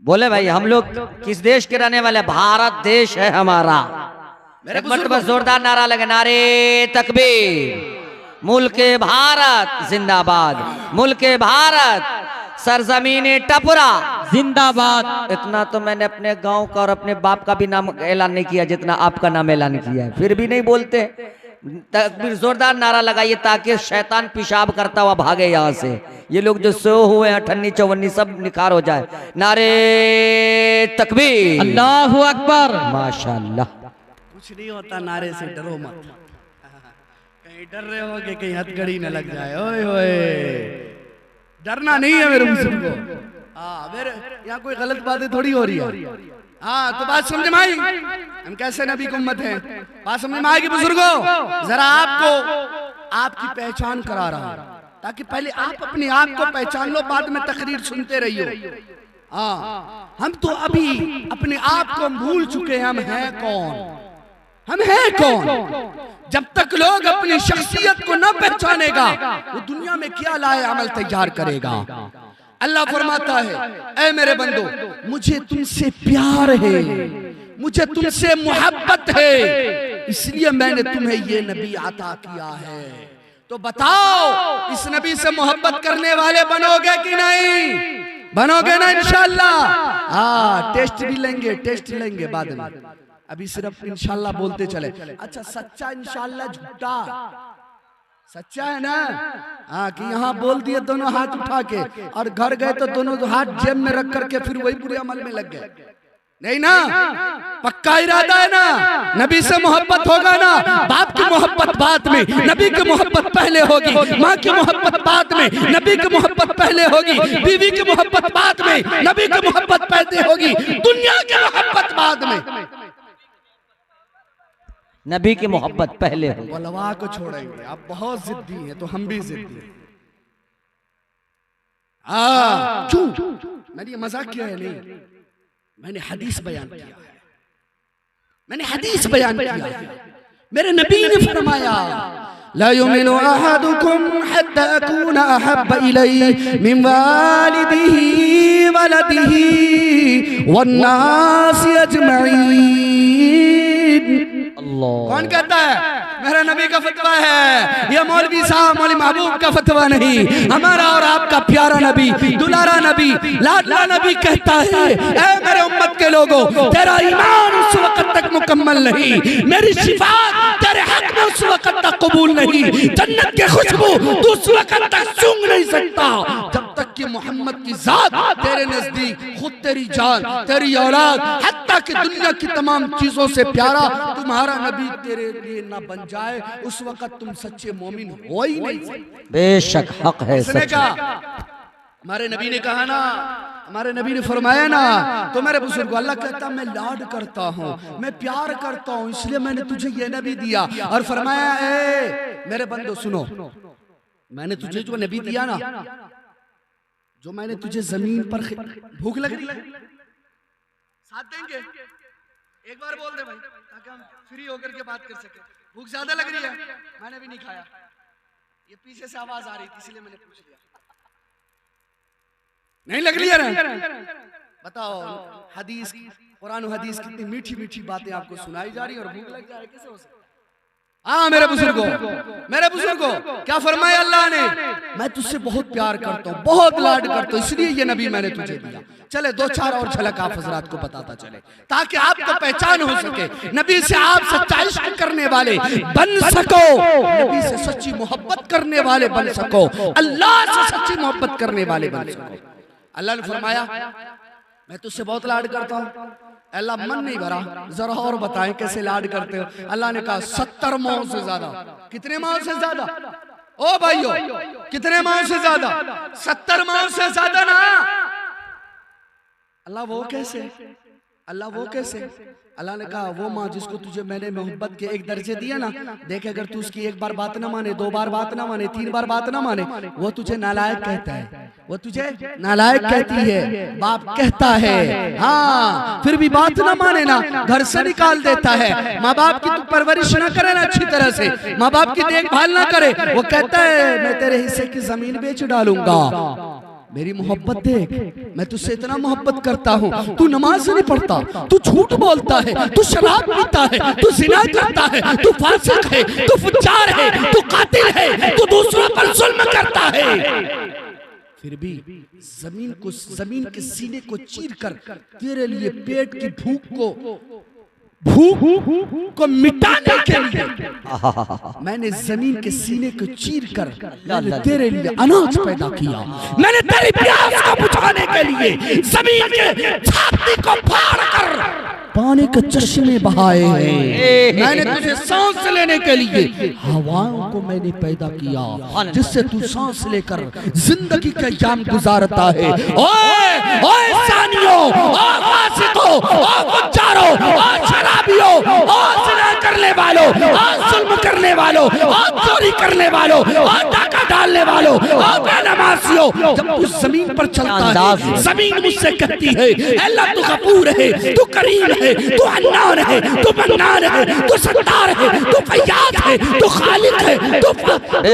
बोले भाई हम लोग किस देश के रहने वाले? भारत देश है हमारा। एक मरतबा जोरदार नारा लगे, नारे तकबीर। मुल्के भारत जिंदाबाद, मुल्के भारत सरजमीने टपुरा जिंदाबाद। इतना तो मैंने अपने गांव का और अपने बाप का भी नाम ऐलान नहीं किया जितना आपका नाम ऐलान किया है, फिर भी नहीं बोलते। तकबीर जोरदार नारा लगाइए ताकि शैतान पेशाब करता हुआ भागे यहाँ से। ये लोग जो सो हुए हैं अठन्नी चौवन्नी सब निखार हो जाए। नारे तकबीर, अल्लाहु अकबर। माशाअल्लाह। कुछ नहीं होता, नारे से डरो मत। कहीं डर रहे हो कि कहीं हथकड़ी न लग जाए। ओए ओए, डरना नहीं है मेरे बुजुर्ग को। हाँ, मेरे यहाँ कोई गलत बातें थोड़ी हो रही है। हाँ, तो बात समझ में आई, हम कैसे नबी की उम्मत हैं। बात समझ में आएगी बुजुर्गों। जरा आपको आपकी पहचान करा रहा हूं, ताकि पहले आप अपने आप को पहचान लो, बाद में तकरीर सुनते रहियो। हाँ, हम तो अभी अपने आप को भूल चुके हैं, हम हैं कौन, हम हैं कौन। जब तक लोग अपनी शख्सियत को न पहचानेगा, वो दुनिया में क्या लाए अमल तैयार करेगा। अल्लाह फरमाता है, ऐ मेरे बंदो, मुझे तुमसे प्यार है, मुझे तुमसे मोहब्बत है, इसलिए मैंने तुम्हें ये नबी अता किया है। तो बताओ, इस नबी से मोहब्बत करने वाले बनोगे कि नहीं? बनोगे ना इंशाअल्लाह? हाँ, टेस्ट भी लेंगे, टेस्ट लेंगे बाद में, अभी सिर्फ इंशाअल्लाह बोलते चले। अच्छा, सच्चा इंशाअल्लाह, झूठा सच्चा है ना? हाँ, कि यहाँ बोल दिए दोनों हाथ उठा के और घर गए तो दोनों हाथ जेब में रख करके फिर वही बुरे अमल में लग गए। नहीं ना, पक्का इरादा है ना? नबी से मोहब्बत होगा ना? बाप की मोहब्बत बाद में, नबी की मोहब्बत पहले होगी। माँ की मोहब्बत बाद में, नबी की मोहब्बत पहले होगी। बीवी की मोहब्बत बाद में, नबी की मोहब्बत पहले होगी। दुनिया की मोहब्बत बाद में, नबी की मोहब्बत पहले हो। वलवा को छोड़ेंगे। आप बहुत जिद्दी हैं, तो हम भी जिद्दी हैं। क्यों? मैंने ये मजाक किया है? नहीं, मैंने हदीस बयान किया है, मैंने हदीस बयान किया है। मेरे नबी ने फरमाया, ला युमिनु अहदुकुम हत्ता अकूना अहब्ब इलैहि मिन वालिदिही वलदिही वन्नासि अजमईन। कौन कहता है? मेरा नबी का फतवा है, ये मौलवी साहब, मौलवी महबूब का फतवा नहीं। हमारा और आपका प्यारा नबी, दुलारा नबी, लाडला नबी कहता है, ऐ मेरे उम्मत के लोगों, तेरा ईमान उस वक्त तक मुकम्मल नहीं, मेरी शिफात तेरे हक में उस वक्त तक कबूल नहीं, जन्नत की खुशबू तू उस वक्त तक सूंघ नहीं सकता जब तक कि मोहम्मद की जात तेरे नजदीक, खुद तेरी जान, तेरी औलाद, हत्ता कि दुनिया की तमाम चीजों से प्यारा तुम्हारा नबी तेरे लिए ना बन जाए, उस वक्त तुम सच्चे मोमिन हो ही नहीं। बेशक हक है, सच है। हमारे नबी ने कहा ना, हमारे नबी ने फरमाया ना, तो मेरे बुजुर्ग, अल्लाह कहता मैं लाड करता हूँ, मैं प्यार करता हूँ, इसलिए मैंने तुझे ये नबी दिया। और फरमाया, ए मेरे बंदो सुनो, मैंने तुझे जो नबी दिया ना, जो मैंने तुझे जमीन पर, भूख लग रही है, साथ देंगे? एक बार बोल दे भाई, ताकि हम फ्री होकर के बात कर सके। भूख ज्यादा लग रही है? मैंने भी नहीं खाया, ये पीछे से आवाज आ रही थी इसलिए मैंने पूछ लिया। नहीं लग रही है ना? बताओ, हदीस, कुरान और हदीस कितनी मीठी मीठी बातें आपको सुनाई जा रही है और भूख लग जाए, कैसे हो सकता? हाँ मेरे बुजुर्गों, मेरे बुजुर्गों, क्या फरमाया अल्लाह ने? मैं तुझसे बहुत प्यार करता हूँ, बहुत लाड करता हूँ, इसलिए ये नबी मैंने तुझे दिया। चले दो चार और झलक आप हजरात को बताता चले, ताकि आपको पहचान हो सके, नबी से आप सच्चा इश्क करने वाले बन सको, नबी से सच्ची मोहब्बत करने वाले बन सको, अल्लाह से सच्ची मोहब्बत करने वाले बन सको। अल्लाह ने फरमाया, मैं तुझसे बहुत लाड करता हूँ। अल्लाह मन नहीं भरा, जरा और बताएं कैसे लाड करते हो? अल्लाह ने कहा 70 माओ से ज्यादा। कितने माओ से ज्यादा? ओ भाइयों, कितने माओ से ज्यादा? 70 माओ से ज्यादा ना। अल्लाह वो कैसे? अल्लाह वो कैसे? अल्लाह ने कहा वो माँ जिसको तुझे मैंने मोहब्बत के एक दर्जे दिया ना, देख अगर तू उसकी एक बार बात ना माने, 2 बार बात ना माने, 3 बार बात ना माने, वो तुझे नालायक कहता है, वो तुझे नालायक कहती है, बाप कहता है। हाँ, फिर भी बात ना माने ना, घर से निकाल देता है। माँ बाप की तू परवरिश ना करे ना अच्छी तरह से, माँ बाप की देखभाल ना करे, वो कहता है मैं तेरे हिस्से की जमीन बेच डालूंगा। मेरी मोहब्बत देख, मैं तुझसे इतना मोहब्बत करता हूँ, तू नमाज नहीं पढ़ता, तू झूठ बोलता है, तू शराब पीता है, तू जिना करता है, तू फासिक है, तू फुज्जार है, तू कातिल है, तू दूसरों पर जुल्म करता है, फिर भी जमीन के सीने को चीर कर तेरे लिए पेट की भूख को मिटाने के लिए मैंने जमीन के सीने को चीर कर तेरे लिए अनाज पैदा किया। मैंने तेरी प्यास को बुझाने के लिए जमीन के छाती को फाड़ कर पानी के चश्मे बहाए हैं। मैंने तुझे सांस लेने के लिए हवाओं को मैंने पैदा किया, जिससे तू सांस लेकर जिंदगी का याम गुजारता है। ओए ओए सानियों, ओ फासिकों, ओ गुज्जारों, ओ शराबियों, ओ ज़िना करने वालों, ओ जुल्म करने वालों, ओ चोरी करने वालों, ओ डाका डालने वालों, ओ बेनमाजियों, जब तू जमीन पर चलता है जमीन मुझसे कहती है अल्लाह तू गफूर है, तू करीम है, तू अन्नान है, तू मन्नान है, तू सत्तार है, तू फय्याद है, तू खालिक है, तू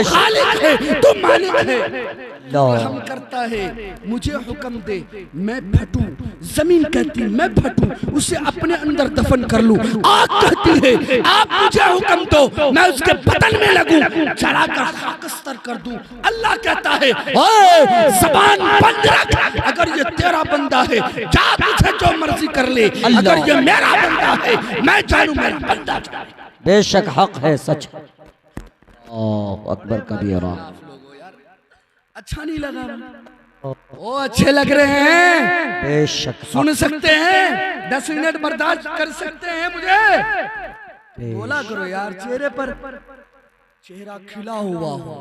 खालिक है, तू मालिक है। हम करता है मुझे हुक्म दे मैं फटूं, जमीन कहती मैं फटूं, उसे अपने अंदर दफन कर लूं। आग कहती है आप मुझे हुक्म दो मैं उसके बदन में लगूं, जलाकर खाकस्तर कर दूं। अल्लाह कहता है ओए ज़बान बंद रख, अगर ये तेरा बंदा है जा तुझे जो मर्जी कर ले, अगर ये मेरा बंदा है मैं जानू मेरा बंदा। बेशक हक है, सच। ओह अकबर कबीरा। अच्छा नहीं लगा? ओ अच्छे लग रहे हैं, बेशक सुन सकते हैं, 10 मिनट बर्दाश्त कर सकते हैं मुझे। बोला करो यार, चेहरे पर चेहरा खिला हुआ हो,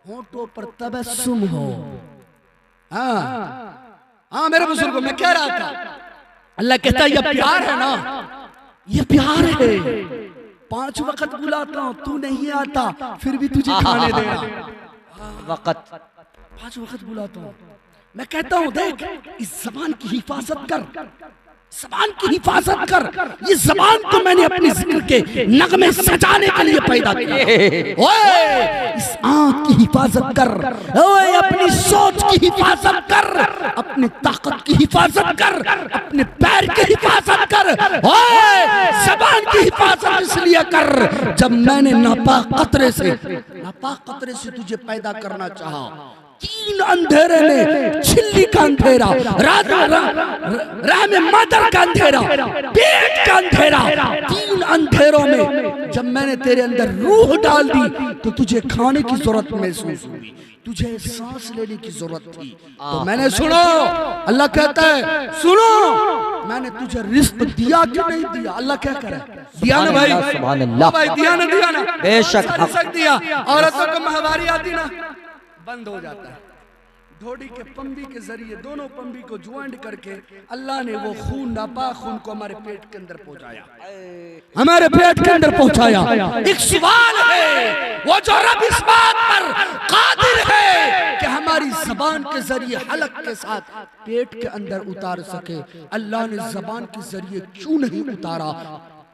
होठों पर तबस्सुम हो। हाँ मेरे बुजुर्गों, मैं कह रहा था अल्लाह कहता है ये प्यार है ना, ये प्यार है। 5 वक्त बुलाता हूँ तू नहीं आता, फिर भी तुझे खाने दे रहा। वक्त 5 वक्त बुलाता हूँ, मैं कहता हूँ देख इस जबान की हिफाजत कर, जबान की हिफाजत कर। ये जबान को मैंने अपने जिक्र के नगमे सजाने के लिए पैदा किया। ओए इस आँख की हिफाजत कर, ओए अपनी सोच की हिफाजत कर, अपनी ताकत की हिफाजत कर, अपने पैर की हिफाजत कर। ओए जबान की हिफाजत इसलिए कर, जब मैंने नापाक कतरे से तुझे पैदा करना चाहा, 3 अंधेरे ने, छिल्ली का अंधेरा, राह में मदर का अंधेरा, पेट का अंधेरा, 3 अंधेरों में जब मैंने तेरे अंदर रूह डाल दी तो तुझे खाने की जरूरत महसूस हुई, तुझे सांस लेने की जरूरत थी। तो मैंने सुनो, अल्लाह कहता है सुनो, मैंने तुझे रिस्क दिया कि नहीं दिया? अल्लाह क्या करे, दिया ना भाई, सुभान अल्लाह भाई दिया ना, बेशक रिस्क दिया। औरतों को माहवारी आती ना, बंद हो जाता है। ढोडी के पंबी के जरिए दोनों पंबी को ज्वाइंट करके अल्लाह ने वो खून, नापाक खून को हमारे पेट के अंदर पहुंचाया, हमारे पेट के अंदर पहुंचाया। एक सवाल है, वो जो रब इस बात पर कादिर है कि हमारी जबान के जरिए हलक के साथ पेट के अंदर उतार सके, अल्लाह ने जबान के जरिए क्यों नहीं उतारा,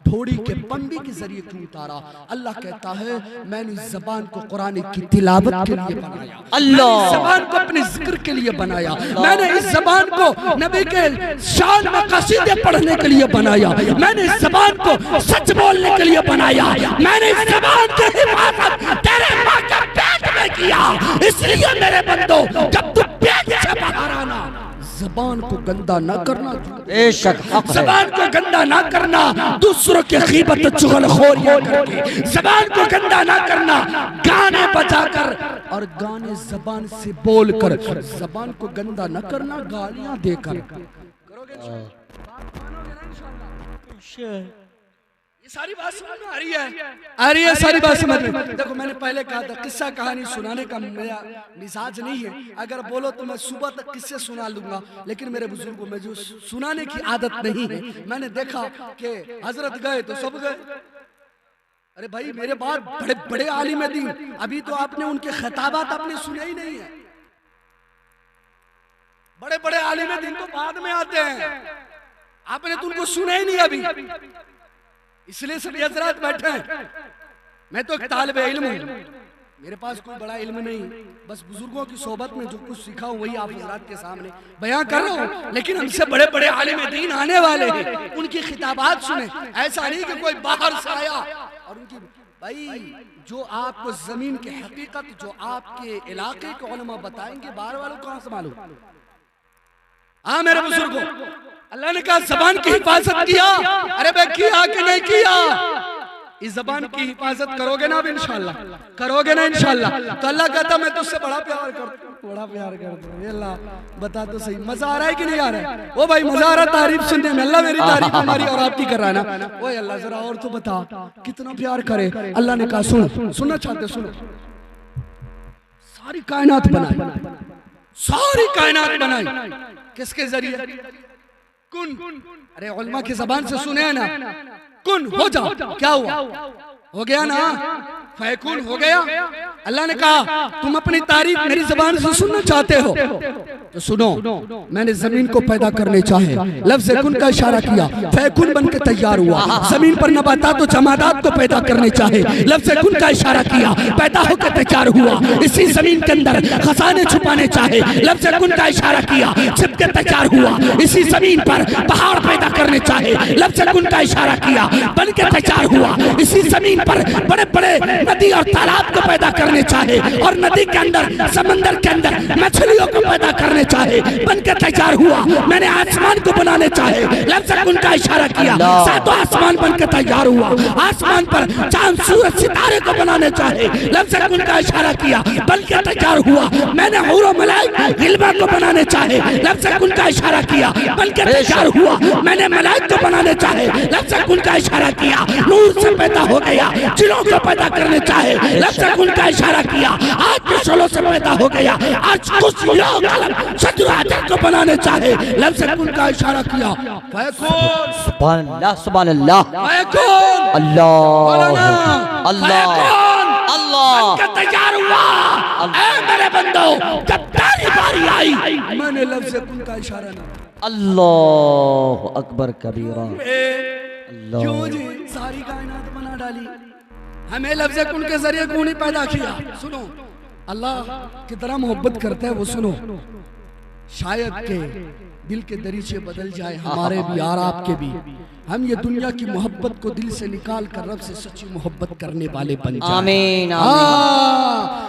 थोड़ी के पंबी के जरिए क्यों उतारा? अल्लाह कहता है मैंने इस जबान को कुरान की तिलावत के लिए बनाया, अल्लाह जबान को अपने जिक्र के लिए बनाया, मैंने इस जबान को नबी के शान में कसीदे पढ़ने के लिए बनाया, मैंने इस जबान को सच बोलने के लिए बनाया, मैंने इस जबान की हिफाजत तेरे माँ के पेट में किया। इसलिए मेरे बंदो, जब तू पेट से बाहर आना, जबान को गंदा ना करना, बेशक हक है, जबान को गंदा ना करना, दूसरों की गीबत चुगलखोरियां करके, जबान को गंदा ना करना, गाने बजाकर और गाने जबान से बोलकर, जबान को गंदा ना करना, गालियां देकर। ये सारी बात समझ में आ रही है, सारी बात समझ में। देखो मैंने पहले कहा था किस्सा कहानी सुनाने का मेरा मिजाज नहीं है, अगर बोलो तो मैं सुबह तक किस्से सुना लूंगा, लेकिन मेरे बुजुर्गों में जो सुनाने की आदत नहीं है। मैंने देखा कि हजरत गए तो सब गए, अरे भाई मेरे बाद बड़े बड़े आलिम दीन, अभी तो आपने उनके खिताबात आपने सुने ही नहीं है, बड़े बड़े आलिम दीन तो बाद में आते हैं, आपने तो उनको सुने ही नहीं अभी, इसलिए सभी हजरात बैठे हैं। मैं तो एक तालिब इल्म हूँ, मेरे पास कोई बड़ा इल्म नहीं, बस बुजुर्गों की सोबत में जो कुछ सीखा हूँ वही आप हजरात के सामने बयां कर रहा हूँ। लेकिन हमसे बड़े बड़े आलिम दीन आने वाले हैं, उनकी खिताबात सुने, ऐसा नहीं कि कोई बाहर से आया और उनकी, भाई जो आपको जमीन की हकीकत, जो आपके इलाके के उलमा बताएंगे, बाहर वालों को कहां से मालूम? हाँ मेरे बुजुर्गों, अल्लाह ने कहा जबान की हिफाजत किया, अरे भाई किया कि नहीं किया? इस जबान की हिफाजत करोगे ना अब इंशाल्लाह, करोगे ना इंशाल्लाह, तो अल्लाह कहता मैं तुझसे बड़ा प्यार करता हूँ। बड़ा प्यार करते हो। अल्लाह बता तो सही, मजा आ रहा है कि नहीं आ रहा है? ओ भाई मजा आ रहा है तारीफ सुनने में। अल्लाह मेरी तारीफ हमारी और आपकी कर रहा है ना। ओए अल्लाह जरा और तो बता कितना प्यार करे। अल्लाह ने कहा सुन, सुनना चाहते सुनो। सारी कायनात बनाई, सारी कायनात बनाई किसके जरिए? कुन। अरे उलमा की जबान से सुने ना, कुन हो जा। क्या हुआ? हो गया ना, फैकुन हो गया। अल्लाह ने कहा तुम अपनी तारीफ मेरी जबान से सुनना चाहते हो तो सुनो। मैंने जमीन को पैदा करने चाहे, लफ्ज़ कुन का इशारा किया, फैकुन बन के तैयार हुआ। जमीन पर नबातात और जमादात को पैदा करने चाहे, लफ्ज़ कुन का इशारा किया, पैदा होकर तैयार हुआ। इसी जमीन के अंदर खजाने छुपाने चाहे, लफ्ज़ कुन का इशारा किया, छिप के तैयार हुआ। इसी जमीन पर पहाड़ पैदा करने चाहे, लफ्ज़ कुन का इशारा किया, बन के तैयार हुआ। इसी जमीन पर बड़े बड़े नदी और तालाब को पैदा करने चाहे और नदी के अंदर समंदर के अंदर मछलियों को पैदा करने चाहे, बन के तैयार हुआ। मैंने आसमान को बनाने चाहे, लफ्ज़ कुन का इशारा किया, सातों आसमान बन के तैयार हुआ। आसमान पर चांद सूरज सितारे को बनाने चाहे, लफ्ज़ कुन का इशारा किया, बन के तैयार हुआ। मैंने हूर और मलाइका गिलबा को बनाने चाहे, लफ्ज़ कुन का इशारा किया, बन के तैयार हुआ। मैंने मलाइका को बनाने चाहे, लफ्ज़ कुन का इशारा किया, नूर से पैदा हो गया। जिलों को पैदा करने चाहे, लफ्ज़ कुन का इशारा किया, आज मिसालों से पैदा हो गया। आज कुछ लोग शजर को बनाने चाहे, लफ्ज़ कुन का इशारा किया, फैकुन। सुभान अल्लाह, सुभान अल्लाह, फैकुन। अल्लाह अल्लाह अल्लाह। तैयार हुआ। ऐ मेरे बंदो, जब तेरी बारी आई मैंने लफ्ज़ कुन का इशारा नहीं। अल्लाह अकबर कबीरा। क्यों जी सारी कायनात बना डाली, हमें लफ्ज़ कुन के जरिए कौन ही पैदा किया? सुनो अल्लाह कितना मोहब्बत करता है वो सुनो। शायद के दिल के दरीचे बदल जाए हमारे भी और आपके भी, हम ये दुनिया की मोहब्बत को दिल से निकाल कर रब से सच्ची मोहब्बत करने वाले बन जाए। आमीन।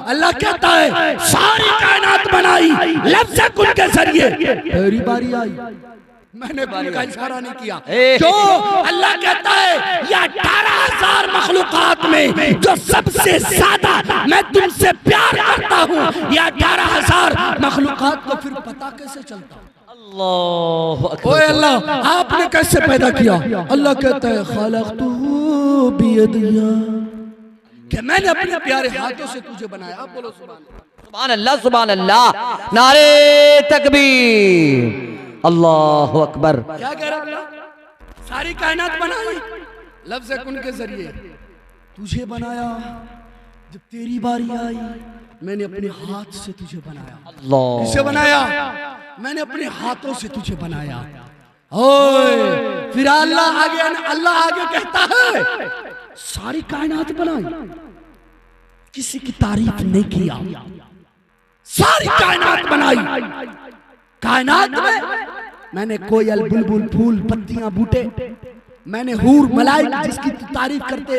अल्लाह कहता है सारी कायनात बनाई लफ्ज़ कुन के जरिए, तेरी बारी आई मैंने कुन का इशारा नहीं किया। जो अल्लाह कहता है या 18,000 मखलूकात में जो सबसे ज्यादा मैं तुमसे प्यार करता हूँ, या 18,000 मखलूकात को फिर पता कैसे चलता? अल्लाह अकबर। ओए अल्लाह आपने कैसे पैदा किया? अल्लाह कहता है खलक़तुहु बियदिया, कि मैंने अपने प्यारे हाथों से तुझे बनाया। आप बोलो सुभान अल्लाह, सुभान अल्लाह, नारे तकबीर, अल्लाह अकबर। क्या कह रहा? सारी कायनात बनाई लफ्ज़ कुन के जरिए, तुझे बनाया। जब तेरी बारी आई मैंने अपने हाथ से तुझे बनाया। अल्लाह। किसे बनाया? मैंने अपने हाथों से तुझे बनाया। ओए फिर अल्लाह आगे कहता है सारी कायनात बनाई, किसी की तारीफ नहीं किया। सारी कायनात बनाई, कायनात में मैंने कोयल बुलबुल फूल पत्तियां बूटे, मैंने हूर मलाइका जिसकी तारीफ करते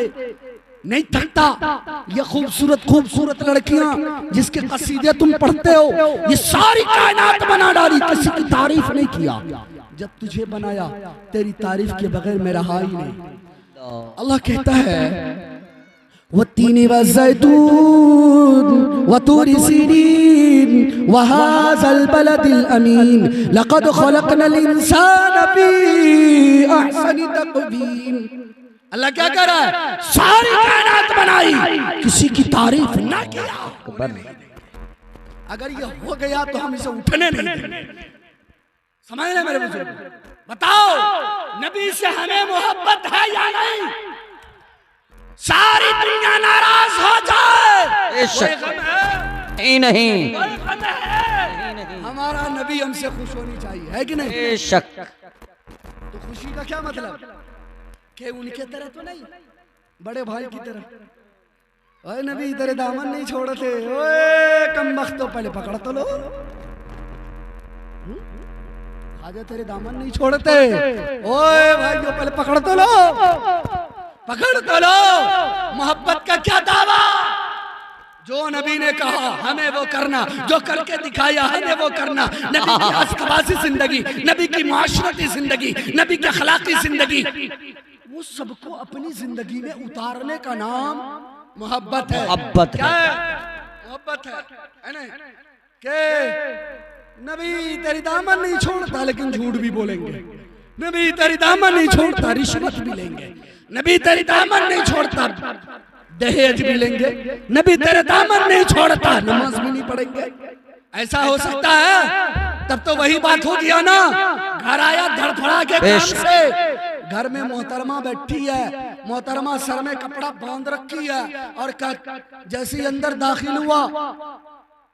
नहीं थकता, ये खूबसूरत खूबसूरत लड़कियां जिसके कसीदे तुम पढ़ते हो, ये सारी कायनात बना डाली, किसी की तारीफ नहीं किया। जब तुझे बनाया तेरी तारीफ के बगैर मैं रहा ही नहीं। अल्लाह कहता है वत्तीनी वज़ैतून वतूरी सीनीन वहाज़ल बलदिल अमीन लक़द ख़लक़नल इंसान फ़ी अहसनि तक़वीम। अल्लाह क्या कह रहा है? सारी कायनात बनाई, किसी की तारीफ ना किया। अगर ये हो गया तो हम इसे उठने नहीं देंगे। समझ रहे मेरे बुजुर्ग? बताओ नबी से हमें मोहब्बत है या नहीं? सारी दुनिया नाराज हो जाए नहीं, हमारा नबी हमसे खुश होनी चाहिए, है कि नहीं? बेशक। तो खुशी का क्या मतलब? कि उनके तरह तो नहीं, बड़े भाई की तरह। ओए नबी तेरे दामन नहीं छोड़ते, ओए कम वक्त तो पहले पकड़ तो लो। आजा तेरे दामन नहीं छोड़ते, ओए भाई जो पहले पकड़ तो लो, पकड़ तो लो। मोहब्बत का क्या दावा? जो नबी ने कहा हमें वो करना, जो करके दिखाया हमें वो करना। नबी की अस्कबासी जिंदगी, नबी की माशरती जिंदगी, नबी की अखलाकी जिंदगी, वो सबको अपनी जिंदगी में उतारने का नाम मोहब्बत है। मोहब्बत क्या है? मोहब्बत है ना? के नबी तेरी दामन नहीं छोड़ता लेकिन झूठ भी बोलेंगे, नबी तेरी दामन नहीं छोड़ता रिश्वत भी लेंगे, नबी तेरी दामन नहीं छोड़ता दहेज भी लेंगे, नबी तेरे दामन नहीं छोड़ता नमाज भी नहीं पढ़ेंगे। ऐसा हो सकता है? तब तो वही बात हो गया ना, घर आया धड़फड़ा के काम से, घर में मोहतरमा बैठी है, मोहतरमा सर में कपड़ा बांध रखी है और जैसे अंदर दाखिल हुआ,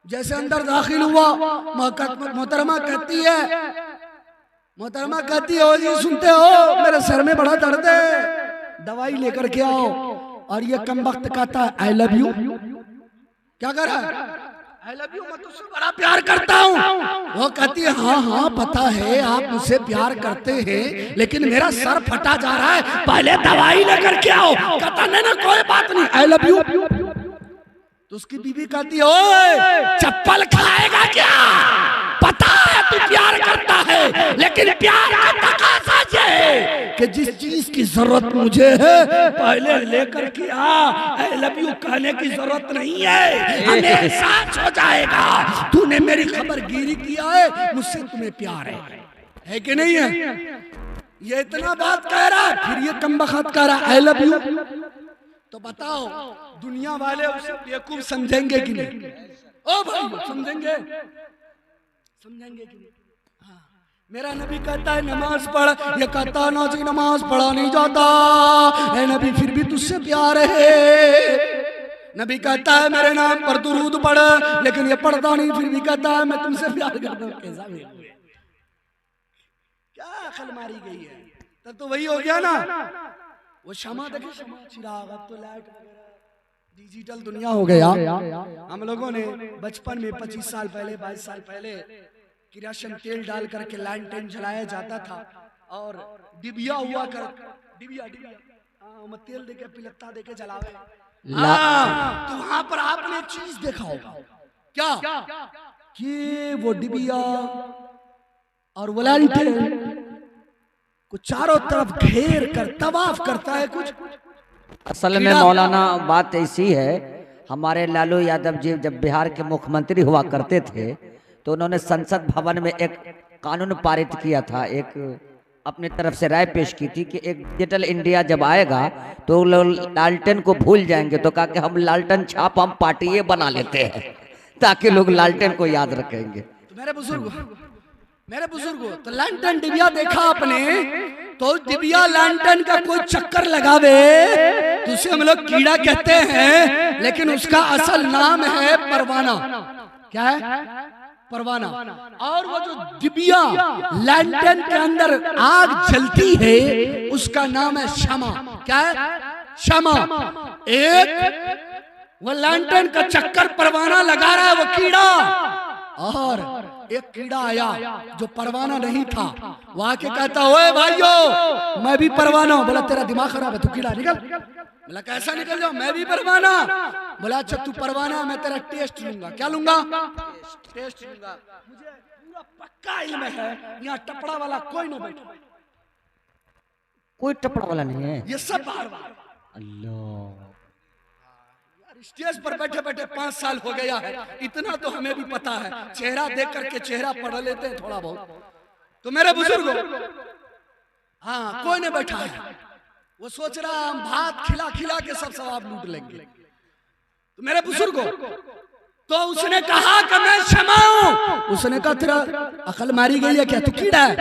जैसे अंदर दाखिल हुआ मोहतरमा कहती है, मोहतरमा कहती है ओ जी सुनते हो मेरे सर में बड़ा दर्द है, दवाई लेकर के आओ। और ये कम वक्त कहता है आई लव यू। क्या कर रहा है? आई लव यू, मैं तुझसे बड़ा प्यार करता हूँ। वो कहती है हाँ हाँ पता है आप मुझसे प्यार करते हैं लेकिन मेरा सर फटा जा रहा है, पहले दवाई लेकर के आओ। कहता नहीं ना कोई बात नहीं आई लव यू। तो उसकी बीवी कहती है ओए चप्पल खाएगा क्या? पता है तू प्यार करता है लेकिन प्यार का तकाजा है कि जिस चीज की जरूरत मुझे है पहले लेकर के आ, आई लव यू कहने की जरूरत नहीं है, हमें एहसास हो जाएगा तूने मेरी खबरगिरी किया है, मुझसे तुम्हें प्यार है कि नहीं है? ये इतना बात कह रहा है, फिर ये कम बखत कह रहा आई लव यू। तो बताओ दुनिया वाले उसे बेवकूफ समझेंगे कि नहीं? ओ भाई समझेंगे, समझेंगे कि नहीं? हाँ। मेरा नबी कहता है नमाज पढ़, ये कहता ना जी नमाज पढ़ा नहीं जाता, ए नबी फिर भी तुझसे प्यार है। नबी कहता है मेरे नाम पर दुरूद पढ़, लेकिन ये पढ़ता नहीं फिर भी कहता है मैं तुमसे प्यार करता हूँ। कैसा भी क्या अकल मारी गई है? तब तो वही हो गया ना, वो शमा देखे शमा चिराग, अब तो लाइट डिजिटल दुनिया हो गया। हम लोगों ने बचपन में 25 साल पहले 22 साल पहले किरासन तेल डाल करके लैंटर्न जलाया जाता था और डिबिया हुआ कर डिबिया तेल देके पिलत्ता देके जलावे। तो वहां पर आपने चीज देखा होगा क्या कि वो डिबिया और वो लैंटर्न को चारों तरफ घेर कर तवाफ करता है कुछ। असल में मौलाना बात ऐसी है, हमारे लालू यादव जी जब बिहार के मुख्यमंत्री हुआ करते थे तो उन्होंने संसद भवन में एक कानून पारित किया था, एक अपनी तरफ से राय पेश की थी कि एक डिजिटल इंडिया जब आएगा तो लोग लालटेन को भूल जाएंगे, तो कहा कि हम लालटेन छाप हम पार्टी बना लेते हैं ताकि लोग लालटेन को याद रखेंगे। तो मेरे बुजुर्ग तो लैंटर्न डिबिया देखा आपने, तो डिबिया लैंटर्न का कोई चक्कर लगावे तो उसे हम लोग कीड़ा कहते हैं, लेकिन उसका असल नाम है परवाना। क्या है? परवाना। और वो जो डिबिया लैंटर्न के अंदर आग जलती है उसका नाम है शमा। क्या है? शमा। एक वो लैंटर्न का चक्कर परवाना लगा रहा है वो कीड़ा, और एक कीड़ा आया जो परवाना नहीं था, वो आके कहता ओए भाइयों मैं भी परवाना हूं। बोला तेरा दिमाग खराब है, तू कीड़ा निकल। बोला कैसा निकल जाओ, मैं भी परवाना। बोला अच्छा तू परवाना, मैं तेरा टेस्ट लूंगा। क्या लूंगा? टेस्ट लूंगा। मुझे पूरा पक्का इल्म है यहाँ टपड़ा वाला कोई नहीं बैठा, कोई टपड़ा वाला नहीं है, ये सब बाहर बाहर। अल्लाह, स्टेज पर बैठे बैठे 5 साल हो गया है, इतना तो हमें भी पता है, चेहरा देख करके चेहरा पढ़ लेते हैं थोड़ा बहुत। तो मेरे बुजुर्गो हाँ कोई नहीं बैठा है, वो सोच रहा हम भात खिला खिला के सब सवाब लूट लेंगे। तो मेरे बुजुर्गो तो उसने कहा कि मैं क्षमा हूं। उसने कहा तेरा अकल मारी गई है क्या, तू कीड़ा है?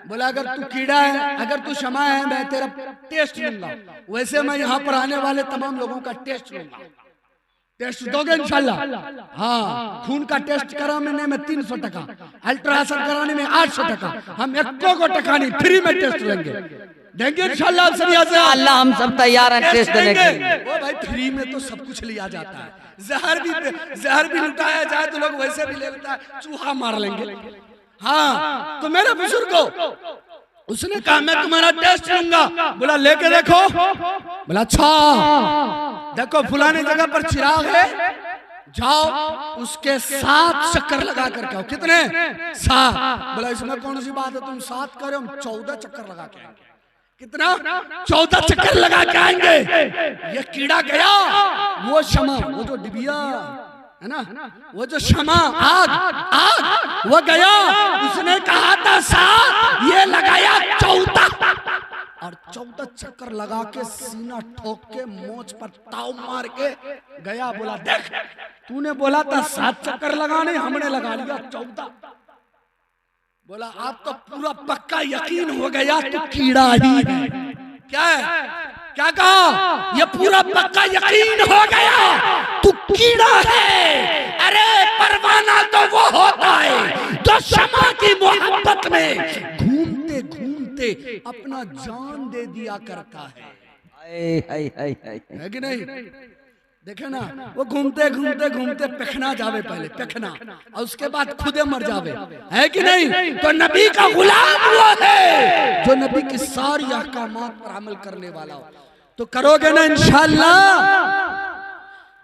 बोला अगर तू कीड़ा है, अगर तू क्षमा है, मैं तेरा टेस्ट लूंगा। वैसे मैं यहाँ पर आने वाले तमाम लोगों का टेस्ट लूंगा। टेस्ट दोगे इंशाल्लाह? हाँ, खून का टेस्ट कराने में 300 टका, अल्ट्रासाउंड कराने में 800 टका, हम 1 टका नहीं फ्री में टेस्ट लेंगे, देंगे इंशाल्लाह। अल्लाह हम सब तैयार हैं टेस्ट देने के लिए। वो भाई फ्री में तो सब कुछ लिया जाता है, जहर भी लुटाया जाए तो लोग वैसे भी ले लेता है, चूहा मार लेंगे। हाँ तो मेरे बुजुर्गो उसने कहा मैं तुम्हारा टेस्ट लूंगा। बोला लेके देखो। बोला अच्छा देखो फुलाने जगह पर चिराग है, जाओ उसके 7 चक्कर लगा कर आओ। कितने? 7। बोला इसमें कौन सी बात है, तुम 7 करे हम 14 चक्कर लगा के आएंगे। कितना? 14 चक्कर लगा के आएंगे। ये कीड़ा गया, वो शमा, वो जो डिबिया है ना, वो जो शमा आग आग वो गया, उसने कहा था 7, ये लगाया 14 और 14 चक्कर लगा के सीना ठोक के मोच पर ताव मार के गया। बोला देख तूने बोला था 7 चक्कर लगाने, हमने लगा लिया 14। बोला आप तो पूरा पक्का यकीन हो गया तू कीड़ा ही है। क्या है, क्या कहा, ये पूरा पक्का यकीन हो गया तू कीड़ा है। अरे परवाना तो वो होता है जो शमा की मोहब्बत में घूमते घूमते अपना जान दे दिया करता है कि नहीं। देखे ना, वो घूमते घूमते घूमते पेखना जावे, पहले पेखना और उसके बाद खुदे मर जावे, है कि नहीं। तो नबी का गुलाम वो है जो नबी की सारी अहकामात पर अमल करने वाला हो। तो करोगे ना इंशाअल्लाह।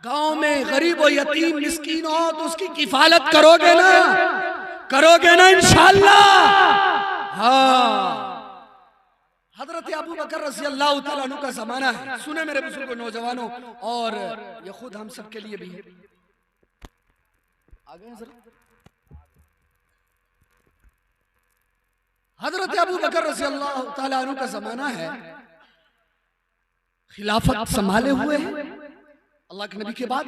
गांव में गरीब और यतीम मिस्कीन हो तो उसकी किफालत करोगे ना, करोगे ना इंशाअल्लाह। हाँ, हजरत अबू बकर रज़ी अल्लाह तआला अन्हु का जमाना है। सुने मेरे बुजुर्गों, नौजवानों, और ये खुद हम सब के लिए भी है। आगे हजरत अबू बकर रज़ी अल्लाह तआला अन्हु का जमाना है। खिलाफत संभाले हुए हैं अल्लाह के नबी के बाद।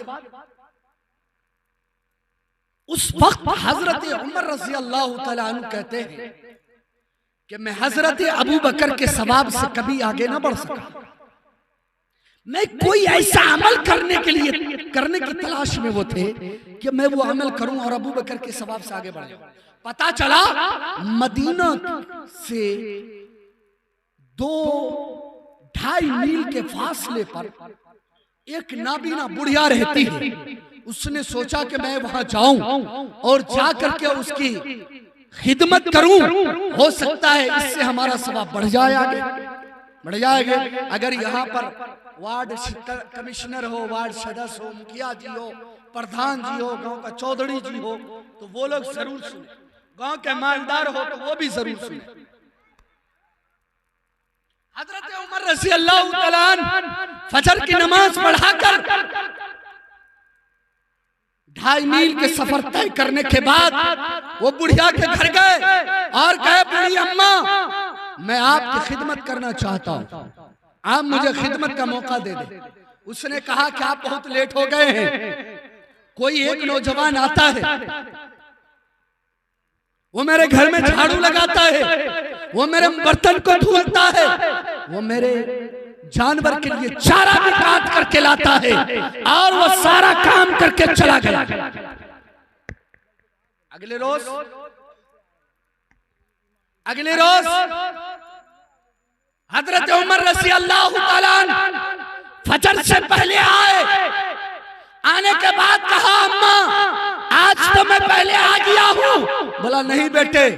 उस वक्त हजरत उमर रज़ी अल्लाह तआला अन्हु कहते हैं कि मैं हजरत अबू बकर के सवाब से कभी आगे ना बढ़ सका। मैं कोई ऐसा अमल करने के लिए, करने की तलाश में वो थे कि मैं वो अमल करूं और अबू बकर के सवाब से आगे बढ़ जाऊं। पता चला मदीना से 2-2.5 मील के फासले पर एक नाबीना बुढ़िया रहती है। उसने सोचा कि मैं वहां जाऊं और जाकर के उसकी खिदमत करूं, हो सकता है इससे हमारा सवाब बढ़ जाए, आगे बढ़ जाएगा। अगर यहाँ पर वार्ड कमिश्नर हो, वार्ड सदस्य हो, मुखिया जी हो, प्रधान जी हो, गांव का चौधरी जी हो, तो वो लोग जरूर सुने। गांव के मालदार हो तो वो भी जरूर सुने। हजरत उमर रज़ी अल्लाह तआला अन्हु फजर की नमाज पढ़ाकर 2.5 मील के सफर तय करने के बाद वो बुढ़िया के घर गए और कहे, बूढ़ी अम्मा मैं आपकी खिदमत करना चाहता हूँ, आप मुझे खिदमत का मौका दे दे। उसने कहा कि आप बहुत लेट हो गए हैं। कोई एक नौजवान आता है, वो मेरे घर में झाड़ू लगाता है, वो मेरे बर्तन को धुलता है, वो मेरे जानवर के लिए चारा भी काट करके लाता है और वो सारा काम करके चला गया। अगले रोज हजरत उमर रज़ी अल्लाह तआला अन्हु फजर से पहले आए। आने के बाद कहा, अम्मा आज तो मैं पहले आ गया हूँ। बोला नहीं बेटे,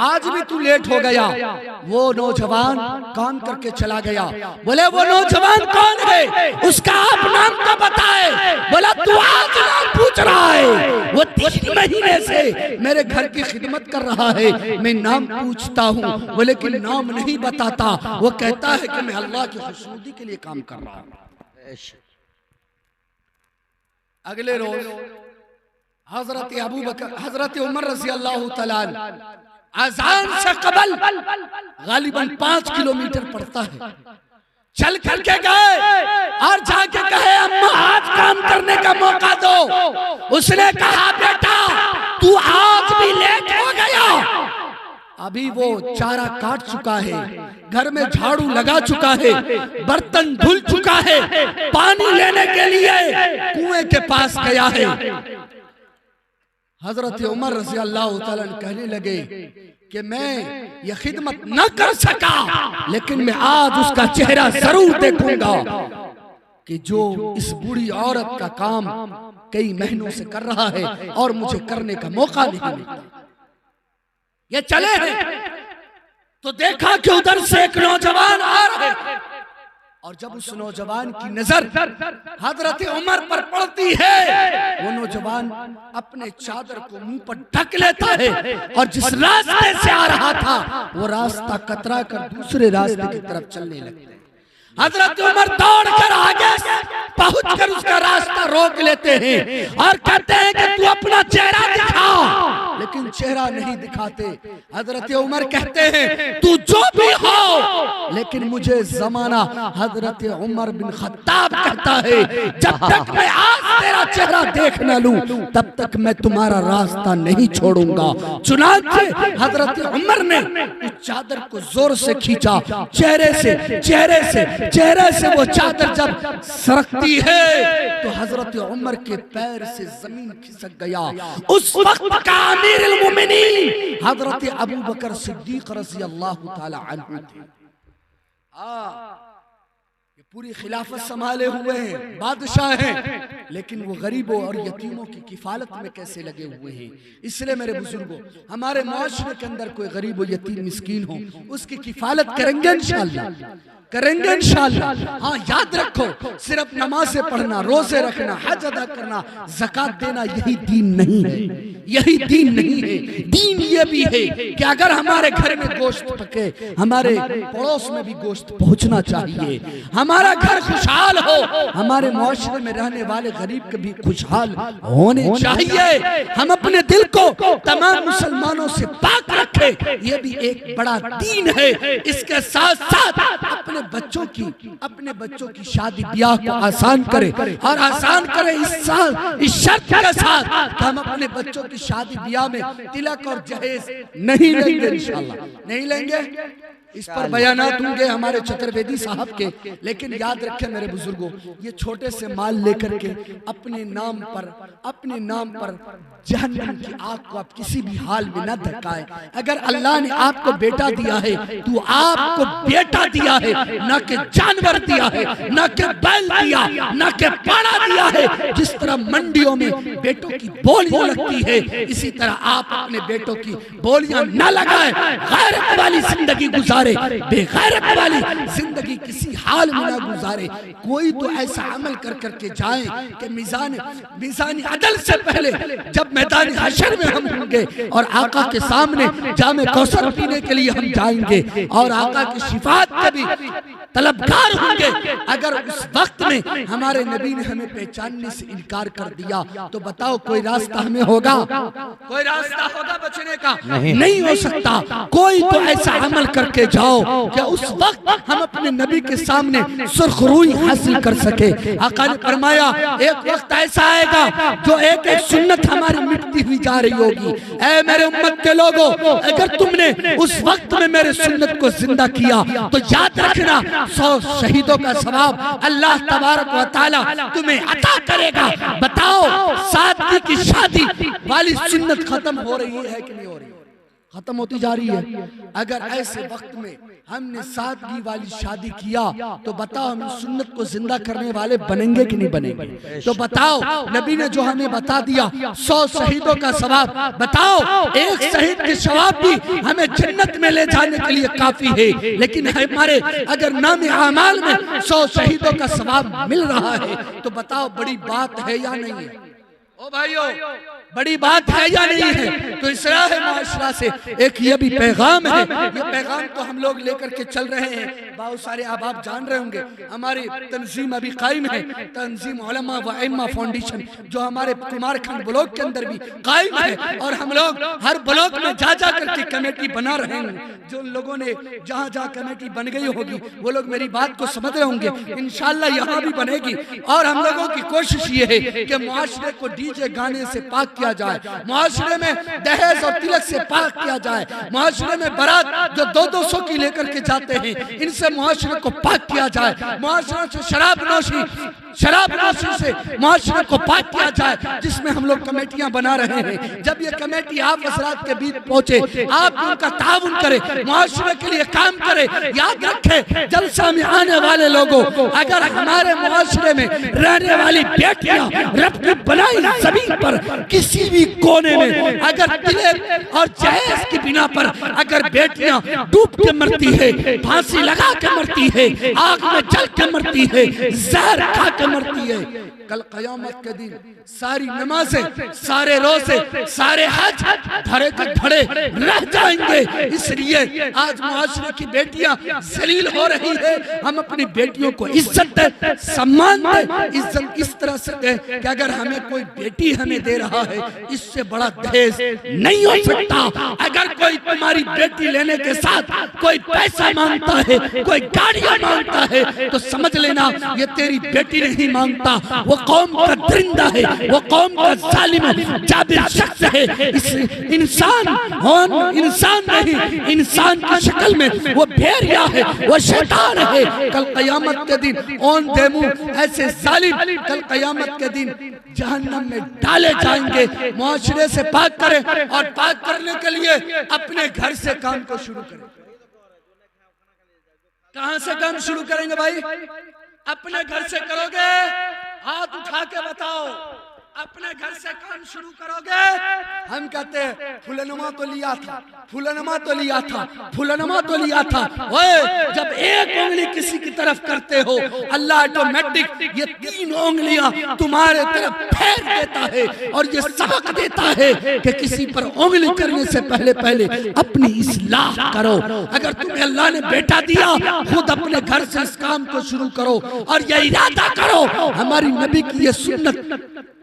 आज भी तू लेट हो गया। वो नौजवान काम करके चला गया। बोले वो नौजवान कौन है, उसका आप नाम तो बताए। बोला तू आज नाम पूछ रहा है, वो 3 महीने से मेरे घर की खिदमत कर रहा है। मैं नाम पूछता हूँ, वो लेकिन नाम नहीं बताता। वो कहता है कि मैं अल्लाह की खुशनुदी के लिए काम कर रहा हूँ। अगले रोज हजरत उमर रज़ी अल्लाह तआला अन्हु अज़ान से कबल गालिबन 5 किलोमीटर पड़ता है, चल करके गए और जाके कहे, अम्मा आज काम करने का मौका दो। उसने कहा, बेटा तू आज भी लेट हो गया। अभी वो चारा काट चुका है, घर में झाड़ू लगा चुका है, बर्तन धुल चुका है, पानी लेने के लिए कुएं के पास गया है। हजरत उमर रज़ी अल्लाह तआला अन्हु कहने लगे कि मैं ये खिदमत न कर सका, लेकिन मैं आज उसका चेहरा जरूर देखूंगा कि जो इस बूढ़ी औरत का काम कई महीनों से कर रहा है और मुझे करने का मौका नहीं मिलता। ये चले हैं तो देखा कि उधर से एक नौजवान आ रहे हैं और जब उस नौजवान की नजर हजरत उमर पर पड़ती है, वो नौजवान अपने चादर को मुंह पर ढक लेता है और जिस रास्ते से आ रहा था वो रास्ता कतरा कर दूसरे रास्ते की तरफ चलने लगता है। हजरत उमर दौड़कर आगे पहुंचकर उसका रास्ता रोक लेते हैं और कहते हैं कि तू अपना चेहरा दिखा, लेकिन चेहरा नहीं दिखाते। हजरत उमर कहते हैं तू जो भी हो, लेकिन मुझे जमाना हजरत उमर बिन खत्ताब कहता है जब तक मैं आज तेरा चेहरा देख न लूं तब तक मैं तुम्हारा रास्ता नहीं छोड़ूंगा। चुनांचे हजरत उमर ने उस चादर को जोर से खींचा, चेहरे से वो चादर जब सरकती है तो हजरत उमर के पैर से जमीन खिसक गया। उस वक्त का अमीरुल मोमिनीन हजरत अबू बकर सिद्दीक रज़ी अल्लाह ताला अन्हु थे। ये पूरी खिलाफत संभाले हुए हैं, बादशाह हैं, लेकिन वो गरीबों और यतीमों की किफालत में कैसे लगे हुए हैं। इसलिए मेरे बुजुर्गों, हमारे माशरे के अंदर कोई गरीब और यतीम मिस्कीन हो, उसकी किफालत करेंगे इंशाअल्लाह, करेंगे इंशाअल्लाह। हाँ, याद रखो, सिर्फ नमाज़ें पढ़ना, रोजे रखना, हज अदा करना, ज़कात देना यही दीन नहीं है, यही दीन नहीं है। दीन ये भी है कि अगर हमारे घर में गोश्त पके, हमारे पड़ोस में भी गोश्त पहुंचना चाहिए। हमारा घर खुशहाल हो, हमारे मुआशरे में रहने वाले गरीब के भी खुशहाल होने चाहिए। हम अपने दिल को तमाम मुसलमानों से पाक रखें, ये भी एक बड़ा दीन है। इसके साथ साथ अपने बच्चों की शादी ब्याह को आसान करें, और आसान करें इस शर्त के साथ हम अपने बच्चों की शादी ब्याह में तिलक और जहेज नहीं लेंगे, इंशाअल्लाह नहीं लेंगे। इस पर बयानात होंगे हमारे चतुर्वेदी साहब के, लेकिन याद रखें मेरे बुजुर्गों, ये छोटे से माल लेकर के अपने नाम पर जहन्नम की आग को आप किसी भी हाल में न धकाएं। अगर अल्लाह ने आपको बेटा दिया है तो आपको बेटा दिया है, न कि जानवर दिया है, न कि बैल दिया, न कि पाड़ा दिया है। जिस तरह मंडियों में बेटों की बोलियां लगती है, इसी तरह आप अपने बेटों की बोलियां न लगाएं। गैरत वाली जिंदगी गुजारे, बेगैरत वाली जिंदगी किसी हाल में न गुजारे। कोई तो ऐसा अमल कर करके जाए कि मीज़ान अदल से पहले जब मैदान हशर में हम होंगे और आका के सामने जामे कौसर पीने के लिए हम जाएंगे और आका की शिफात के भी तलबगार होंगे। अगर उस वक्त में हमारे नबी ने हमें पहचानने से इनकार कर दिया तो बताओ कोई रास्ता हमें होगा? कोई रास्ता होगा बचने का? नहीं हो सकता। कोई तो ऐसा अमल करके जाओ कि उस वक्त हम अपने नबी के सामने सुर्खरुई हासिल कर सके। आका ने फरमाया एक वक्त ऐसा आएगा जो एक एक सुन्नत हमारी मिटती हुई जा रही होगी। ऐ मेरे उम्मत के लोगों, अगर तुमने उस वक्त में मेरे सुन्नत को जिंदा किया तो याद रखना 100 शहीदों का सवाब अल्लाह तबारक व तआला तुम्हें अता करेगा। बताओ, सादगी की शादी वाली सुन्नत खत्म हो रही है कि नहीं हो रही? खत्म होती जा रही है। अगर ऐसे वक्त में हमने सादगी वाली शादी किया तो बताओ हम सुन्नत को जिंदा करने वाले बनेंगे कि नहीं बनेंगे? तो बताओ, नबी ने जो हमें बता दिया 100 शहीदों का सवाब, बताओ एक शहीद के सवाब भी हमें जन्नत में ले जाने के लिए काफी है। लेकिन हमारे अगर नाम आमाल में 100 शहीदों का सवाब मिल रहा है तो बताओ बड़ी बात है या नहीं है? ओ भाइयों, बड़ी बात है या नहीं है? तो इसराह माशरा से एक ये भी पैगाम है। ये पैगाम तो हम लोग लेकर के चल रहे हैं। बहुत सारे आप जान रहे होंगे हमारी तंजीम अभी कायम है, तंजीम उलमा व इम्मा फाउंडेशन, जो हमारे कुमारखंड ब्लॉक के अंदर भी कायम है। और हम लोग हर ब्लॉक में जा करके कमेटी बना रहे हैं। जो लोगों ने जहाँ जहाँ कमेटी बन गई होगी वो लोग मेरी बात को समझ रहे होंगे। इंशाअल्लाह यहाँ भी बनेगी। और हम लोगों की कोशिश ये है कि मुआशरे को डीजे गाने से पाक किया जाए, मुआशरे में दहेज और तिलक से पाक किया जाए, मुआशरे में बारात जो 200 की लेकर के जाते हैं इनसे मुआशरे को पाक किया जाए, मुआशरे से शराब नोशी से मुआशरे को पाक किया जाए, जिसमें हम लोग कमेटियां बना रहे हैं। जब ये कमेटी आप हज़रात के बीच पहुंचे, आप उनका ताउन करें, मुआशरे के लिए काम करें। याद रखें, जलसा में आने वाले लोगों, अगर हमारे मुआशरे में रहने वाली बेटियां रब की बनाई जमीन पर किसी भी कोने में अगर तिलक और जहेज की बिना पर अगर बेटियां डूब के मरती है, फांसी लगा के मरती है, आग में जल के मरती है, जहर खा के मरती है, कल क़यामत के दिन सारी नमाजें, सारे रोज़े, सारे हज धरे के धड़े रह जाएंगे। इसलिए आज मुआशरे की बेटियां जलील हो रही है। हम अपनी बेटियों को इज्जत दे, सम्मान दे। इज्जत इस तरह से दे कि अगर हमें कोई बेटी हमें दे रहा है, इससे बड़ा दहेज नहीं हो सकता। अगर कोई तुम्हारी बेटी लेने के साथ कोई पैसा मांगता है, कोई गाड़ियां मांगता है, तो समझ लेना ये तेरी बेटी नहीं मांगता, वो कौम का दरिंदा है, वो कौम का जालिम है, जाबिर शख्स है। इस इंसान नहीं, इंसान की शक्ल में वो भेड़िया है, वो शैतान है। कल क़यामत के दिन ओन देमू ऐसे जालिम कल क़यामत के दिन जहन्नम में डाले जाएंगे। मुआशरे से पाक करें और पाक करने के लिए अपने घर से काम को शुरू करें। कहां से काम शुरू करेंगे भाई? अपने घर से करोगे? हाथ उठा के बताओ। अपने घर से काम शुरू करोगे? हम कहते हैं फुलनुमा तो लिया था, फुलनुमा तो लिया था, फुलनुमा तो लिया था। ओए जब एक उंगली किसी की तरफ करते हो, अल्लाह ऑटोमेटिक ये 3 उंगलियां तुम्हारे तरफ फेर देता है और ये सबक देता है कि किसी पर उंगली करने से पहले पहले अपनी इस्लाह करो। अगर तुम्हें अल्लाह ने बेटा दिया, खुद अपने घर से इस काम को शुरू करो और ये इरादा करो। हमारी नबी की ये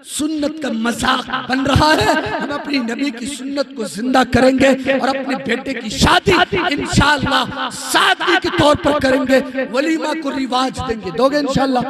सुन्नत का मजाक बन रहा है। हम अपनी नबी की सुन्नत को जिंदा करेंगे और अपने बेटे की शादी इंशाअल्लाह सादगी के तौर पर करेंगे, वलीमा को रिवाज देंगे। दोगे इंशाअल्लाह?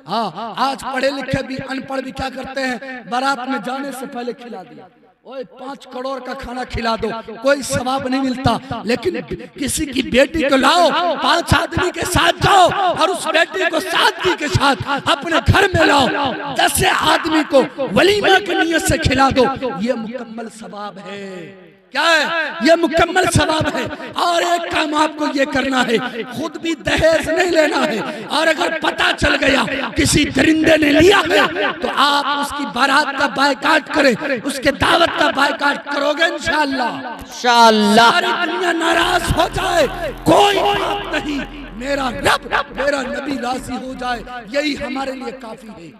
हाँ, आज पढ़े लिखे भी अनपढ़ भी क्या करते हैं, बारात में जाने से पहले खिला दिया। ओए 5 करोड़ का खाना खिला दो, कोई सवाब नहीं मिलता। लेकिन किसी की बेटी को लाओ, 5 आदमी के साथ जाओ और उस बेटी को सादगी के साथ अपने घर में लाओ, 10 आदमी को वलीमा की नियत से खिला दो। ये मुकम्मल सवाब है। क्या है? ये मुकम्मल सवाब है। और एक काम आपको ये करना है, खुद भी दहेज नहीं लेना है। और अगर पता चल गया किसी दरिंदे ने लिया है, तो आप उसकी बारात का बायकाट करें, उसके दावत का बायकाट करोगे इंशाअल्लाह। इंशाअल्लाह सारी दुनिया नाराज हो जाए, कोई बात नहीं, मेरा रब मेरा नबी राजी हो जाए, यही हमारे लिए काफी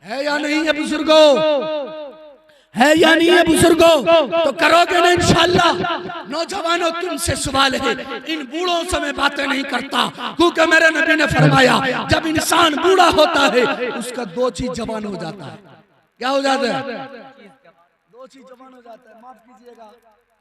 है या नहीं है बुजुर्गों? है या नहीं है बुजुर्गों? तो करोगे ना इंशाअल्लाह। नौजवानों तुमसे सवाल है, इन बूढ़ों से मैं बातें नहीं करता, क्योंकि मेरे नबी ने फरमाया जब इंसान बूढ़ा होता है उसका 2 चीज जवान हो जाता है। क्या हो जाता है? 2 चीज जवान हो जाता है। माफ कीजिएगा,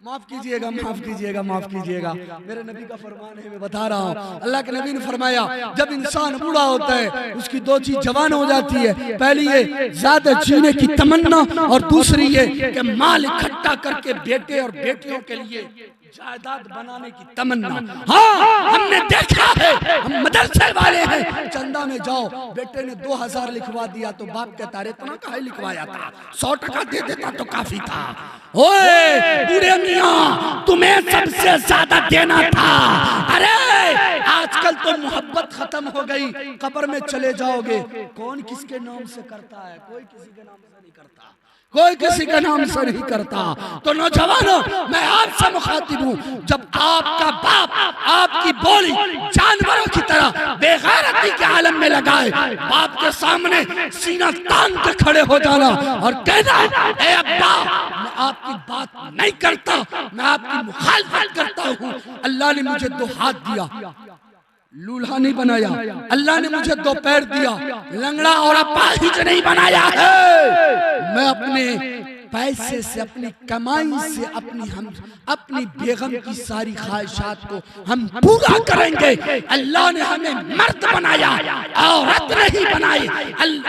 माफ कीजिएगा, माफ कीजिएगा, माफ कीजिएगा। मेरे नबी का फरमान है, मैं बता रहा हूँ। अल्लाह के नबी ने फरमाया जब इंसान बूढ़ा होता है उसकी 2 चीज जवान हो जाती है। पहली ये ज्यादा जीने की तमन्ना और दूसरी ये कि माल इकट्ठा करके बेटे और बेटियों के लिए जायदाद बनाने की तमन्ना। हाँ, हमने देखा है, हम मदरसे वाले हैं। चंदा में जाओ, बेटे ने 2000 लिखवा दिया तो बाप कहता है इतना काहे लिखवाया था, 100 टका दे देता तो काफी था। ओए बूढ़े मियाँ, तुम्हें सबसे ज्यादा देना था। अरे आजकल तो मोहब्बत खत्म हो गई, कब्र में चले जाओगे, कौन किसके नाम से करता है? कोई किसी के नाम से नहीं करता, कोई किसी का नाम से नहीं करता। तो नौजवानों, मैं आपसे मुखातिब हूँ, जब आपका बाप आपकी बोली जानवरों की तरह बेगैरती के आलम में लगाए, बाप के सामने सीना तान के खड़े हो जाना और कहना ए अब्बा मैं आपकी बात नहीं करता, मैं आपकी मुखालफत करता हूँ। अल्लाह ने मुझे 2 हाथ दिया, लूल्हा नहीं बनाया। अल्लाह ने मुझे 2 पैर दिया, लंगड़ा और अपाहिज नहीं बनाया है। मैं अपने पैसे से, अपनी कमाई से अपनी बेगम की सारी ख्वाहिशात को हम पूरा करेंगे। अल्लाह ने हमें मर्द बनाया, औरत नहीं बनाई।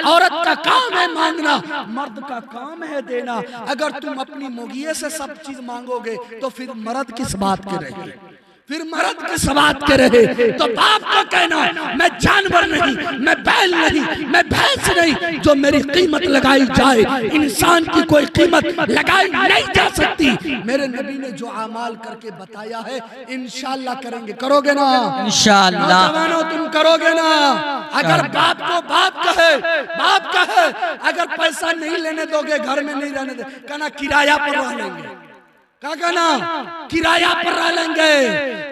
औरत का काम है मांगना, मर्द का काम है देना। अगर तुम अपनी मुगिये से सब चीज मांगोगे तो फिर मर्द किस बात के रहे, फिर मर्द किस बात के रहे? तो बाप को कहना मैं जानवर नहीं, मैं बैल नहीं, मैं भैंस नहीं, जो मेरी कीमत लगाई जाए। इंसान की कोई कीमत लगाई नहीं जा सकती। मेरे नबी ने जो अमाल करके बताया है इंशाअल्लाह करेंगे। करोगे ना इंशाअल्लाह? नौजवानों तुम करोगे ना? अगर बाप को बाप कहे, अगर पैसा नहीं लेने दोगे, घर में नहीं रहने दे, कहना किराया पर रह लेंगे। क्या कहना, किराया पर रह लेंगे।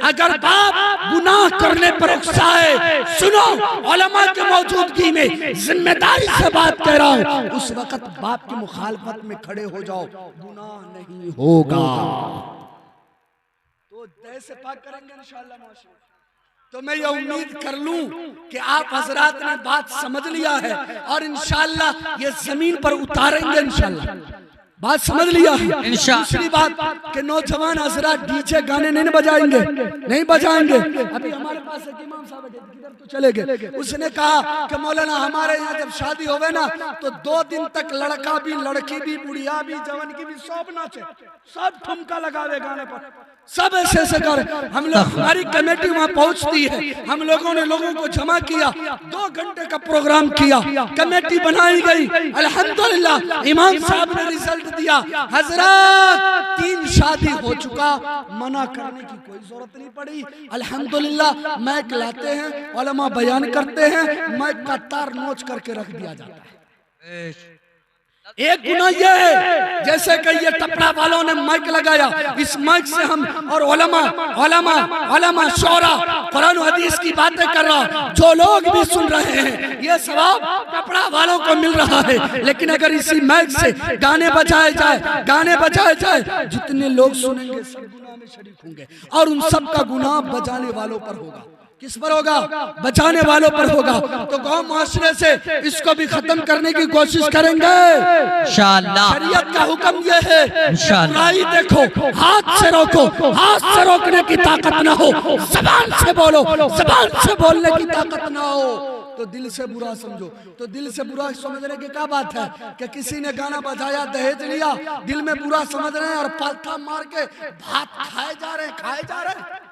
अगर बाप गुनाह करने पर उकसाए, सुनो उलमा की मौजूदगी में जिम्मेदारी से बात कह रहा हूं, उस वक्त बाप की मुखालफत में खड़े हो जाओ, गुनाह नहीं होगा। तो दे से पाक करेंगे इंशाअल्लाह माशाअल्लाह। तो मैं ये उम्मीद कर लूं कि आप हजरात ने बात समझ लिया है और इंशाअल्लाह ये जमीन पर उतारेंगे इंशाअल्लाह। बात समझ लिया है। दूसरी बात कि नौजवान हजरात डीजे गाने नहीं बजाएंगे, नहीं बजाएंगे। अभी हमारे पास एक इमाम साहब किधर तो चले गए, उसने कहा कि मौलाना हमारे यहाँ जब शादी होवे ना तो 2 दिन तक लड़का भी, लड़की भी, बुढ़िया भी, जवान की भी सब नाचे, सब ठुमका लगावे गाने पर, सब ऐसे ऐसे कर। हम लोग, हमारी कमेटी वहाँ पहुँचती है, हम लोगों ने लोगों को जमा किया, 2 घंटे का प्रोग्राम किया, कमेटी बनाई गई। अल्हम्दुलिल्लाह इमाम साहब ने रिजल्ट दिया, हजरत 3 शादी हो चुका, मना करने की कोई जरूरत नहीं पड़ी। अल्हम्दुलिल्लाह माइक लाते हैं, उलमा बयान करते हैं, माइक का तार नोच करके रख दिया जाता है। एक गुनाह ये है जैसे कि ये टपड़ा वालों ने माइक लगाया, इस माइक से हम और उलमा शौरा कुरान हदीस की बातें कर रहा, जो लोग भी सुन रहे हैं ये सवाब टपड़ा वालों को मिल रहा है। लेकिन अगर इसी माइक से गाने बजाए जाए, जितने लोग सुनेंगे सब गुनाह में शरीक होंगे और उन सब का गुनाह बजाने वालों पर होगा। किस पर होगा? बचाने वालों पर होगा। तो गांव मुआशरे से इसको भी खत्म करने की कोशिश करेंगे इंशाअल्लाह। शरीयत का हुक्म ये है, बुराई देखो हाथ से रोको, हाथ से रोकने की ताकत ना हो, जबान से बोलो, जबान से बोलने की ताकत ना हो तो दिल से बुरा समझो। तो दिल से बुरा समझने की क्या बात है कि किसी ने गाना बजाया, दहेज लिया, दिल में बुरा समझ रहे हैं और पालथा मार के भात खाए जा रहे हैं।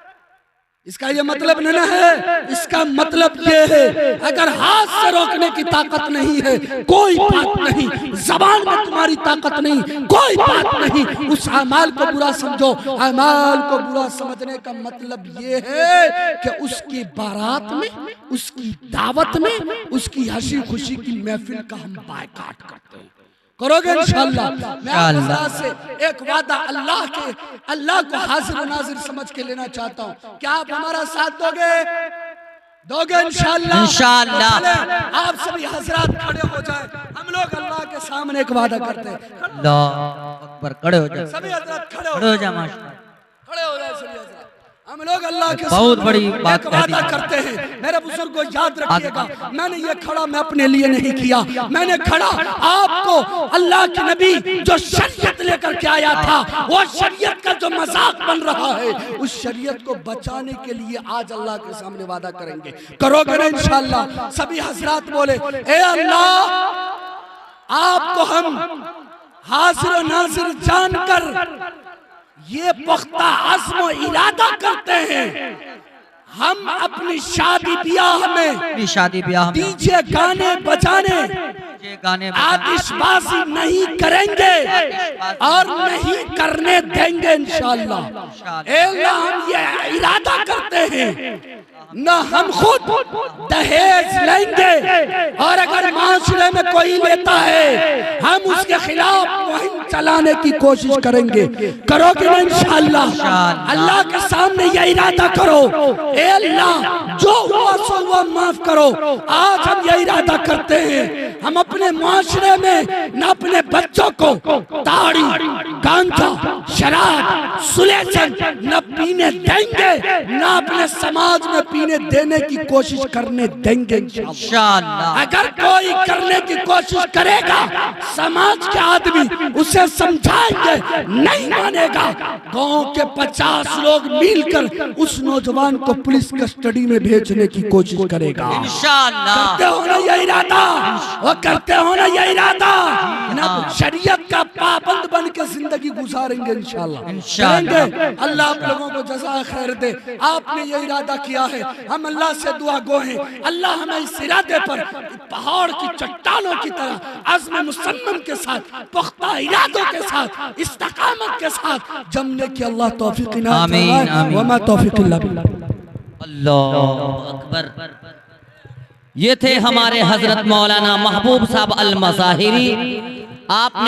इसका ये मतलब नहीं है। इसका मतलब ये है अगर हाथ से रोकने की ताकत नहीं है कोई बात नहीं, जबान में तुम्हारी ताकत नहीं कोई बात नहीं, उस अमाल को बुरा समझो। अमाल को बुरा समझने का मतलब ये है कि उसकी बारात में, उसकी दावत में, उसकी हंसी खुशी की महफिल का हम बायकाट करते हैं। करोगे इंशाअल्लाह। मैं आपके से एक वादा अल्लाह को हाजिर नाजिर समझ के लेना चाहता हूँ। क्या आप हमारा साथ दोगे इंशाअल्लाह। आप सभी हजरात खड़े हो जाए, हम लोग अल्लाह के सामने एक वादा करते हैं। अल्लाह अकबर, खड़े हो जाए सभी हजरात, खड़े हो जाए माशाअल्लाह, खड़े हो जाए सभी हजरात। हम लोग अल्लाह के बहुत बड़ी बात वादा करते हैं। मेरे बुजुर्ग को याद रखिएगा, मैंने ये खड़ा मैं अपने लिए नहीं किया, मैंने खड़ा आपको अल्लाह के नबी जो शरीयत लेकर के आया था, वो शरीयत का जो मजाक बन रहा है, उस शरीयत को बचाने के लिए आज अल्लाह के सामने वादा करेंगे। करोगे ना इंशाअल्लाह। सभी हजरात बोले, ए अल्लाह आपको हम हाजिर नाजिर जानकर ये पुख्ता अज़्म इरादा करते हैं, हम अपनी शादी ब्याह में डीजे गाने बजाने, आतिशबाजी नहीं करेंगे और नहीं करने देंगे इंशाअल्लाह। हम ये इरादा करते हैं न हम खुद दहेज लेंगे और अगर माशरे में कोई लेता है हम उसके खिलाफ मुहिम चलाने की कोशिश करेंगे। करोगे ना इंशाअल्लाह। अल्लाह के सामने ये इरादा करो, ए अल्लाह जो हुआ सो हुआ माफ करो। आज हम ये इरादा करते हैं हम अपने माशरे में न अपने बच्चों को ताड़ी, गांजा, शराब, सुलेसन न पीने देंगे, न अपने समाज में पीने देने की कोशिश करने देंगे इंशाअल्लाह। अगर कोई करने की कोशिश करेगा समाज के आदमी उसे समझाएंगे, नहीं मानेगा, गांव के 50 लोग मिलकर उस नौजवान को पुलिस कस्टडी में भेजने की कोशिश करेगा इंशाअल्लाह। करते हो ना ये इरादा, वो करते हो ना ये इरादा, ना शरीयत का पाबंद बन के जिंदगी गुजारेंगे इंशाअल्लाह। अल्लाह आप लोगों को जज़ा खैर दे। आपने ये इरादा किया है, हम अल्लाह से दुआ गो हैं, अल्लाह हमें इस इरादे पर पहाड़ की चट्टानों की तरह अज़्म मुसम्मम के साथ, पुख्ता इरादों के साथ, इस्तिकामत के साथ जमने की अल्लाह तौफीक इनायत फरमाए। व मा तौफीक इल्ला बिल्लाह। अल्लाहु अकबर। ये थे हमारे हजरत मौलाना महबूब साहब अल मज़ाहिरी। आपने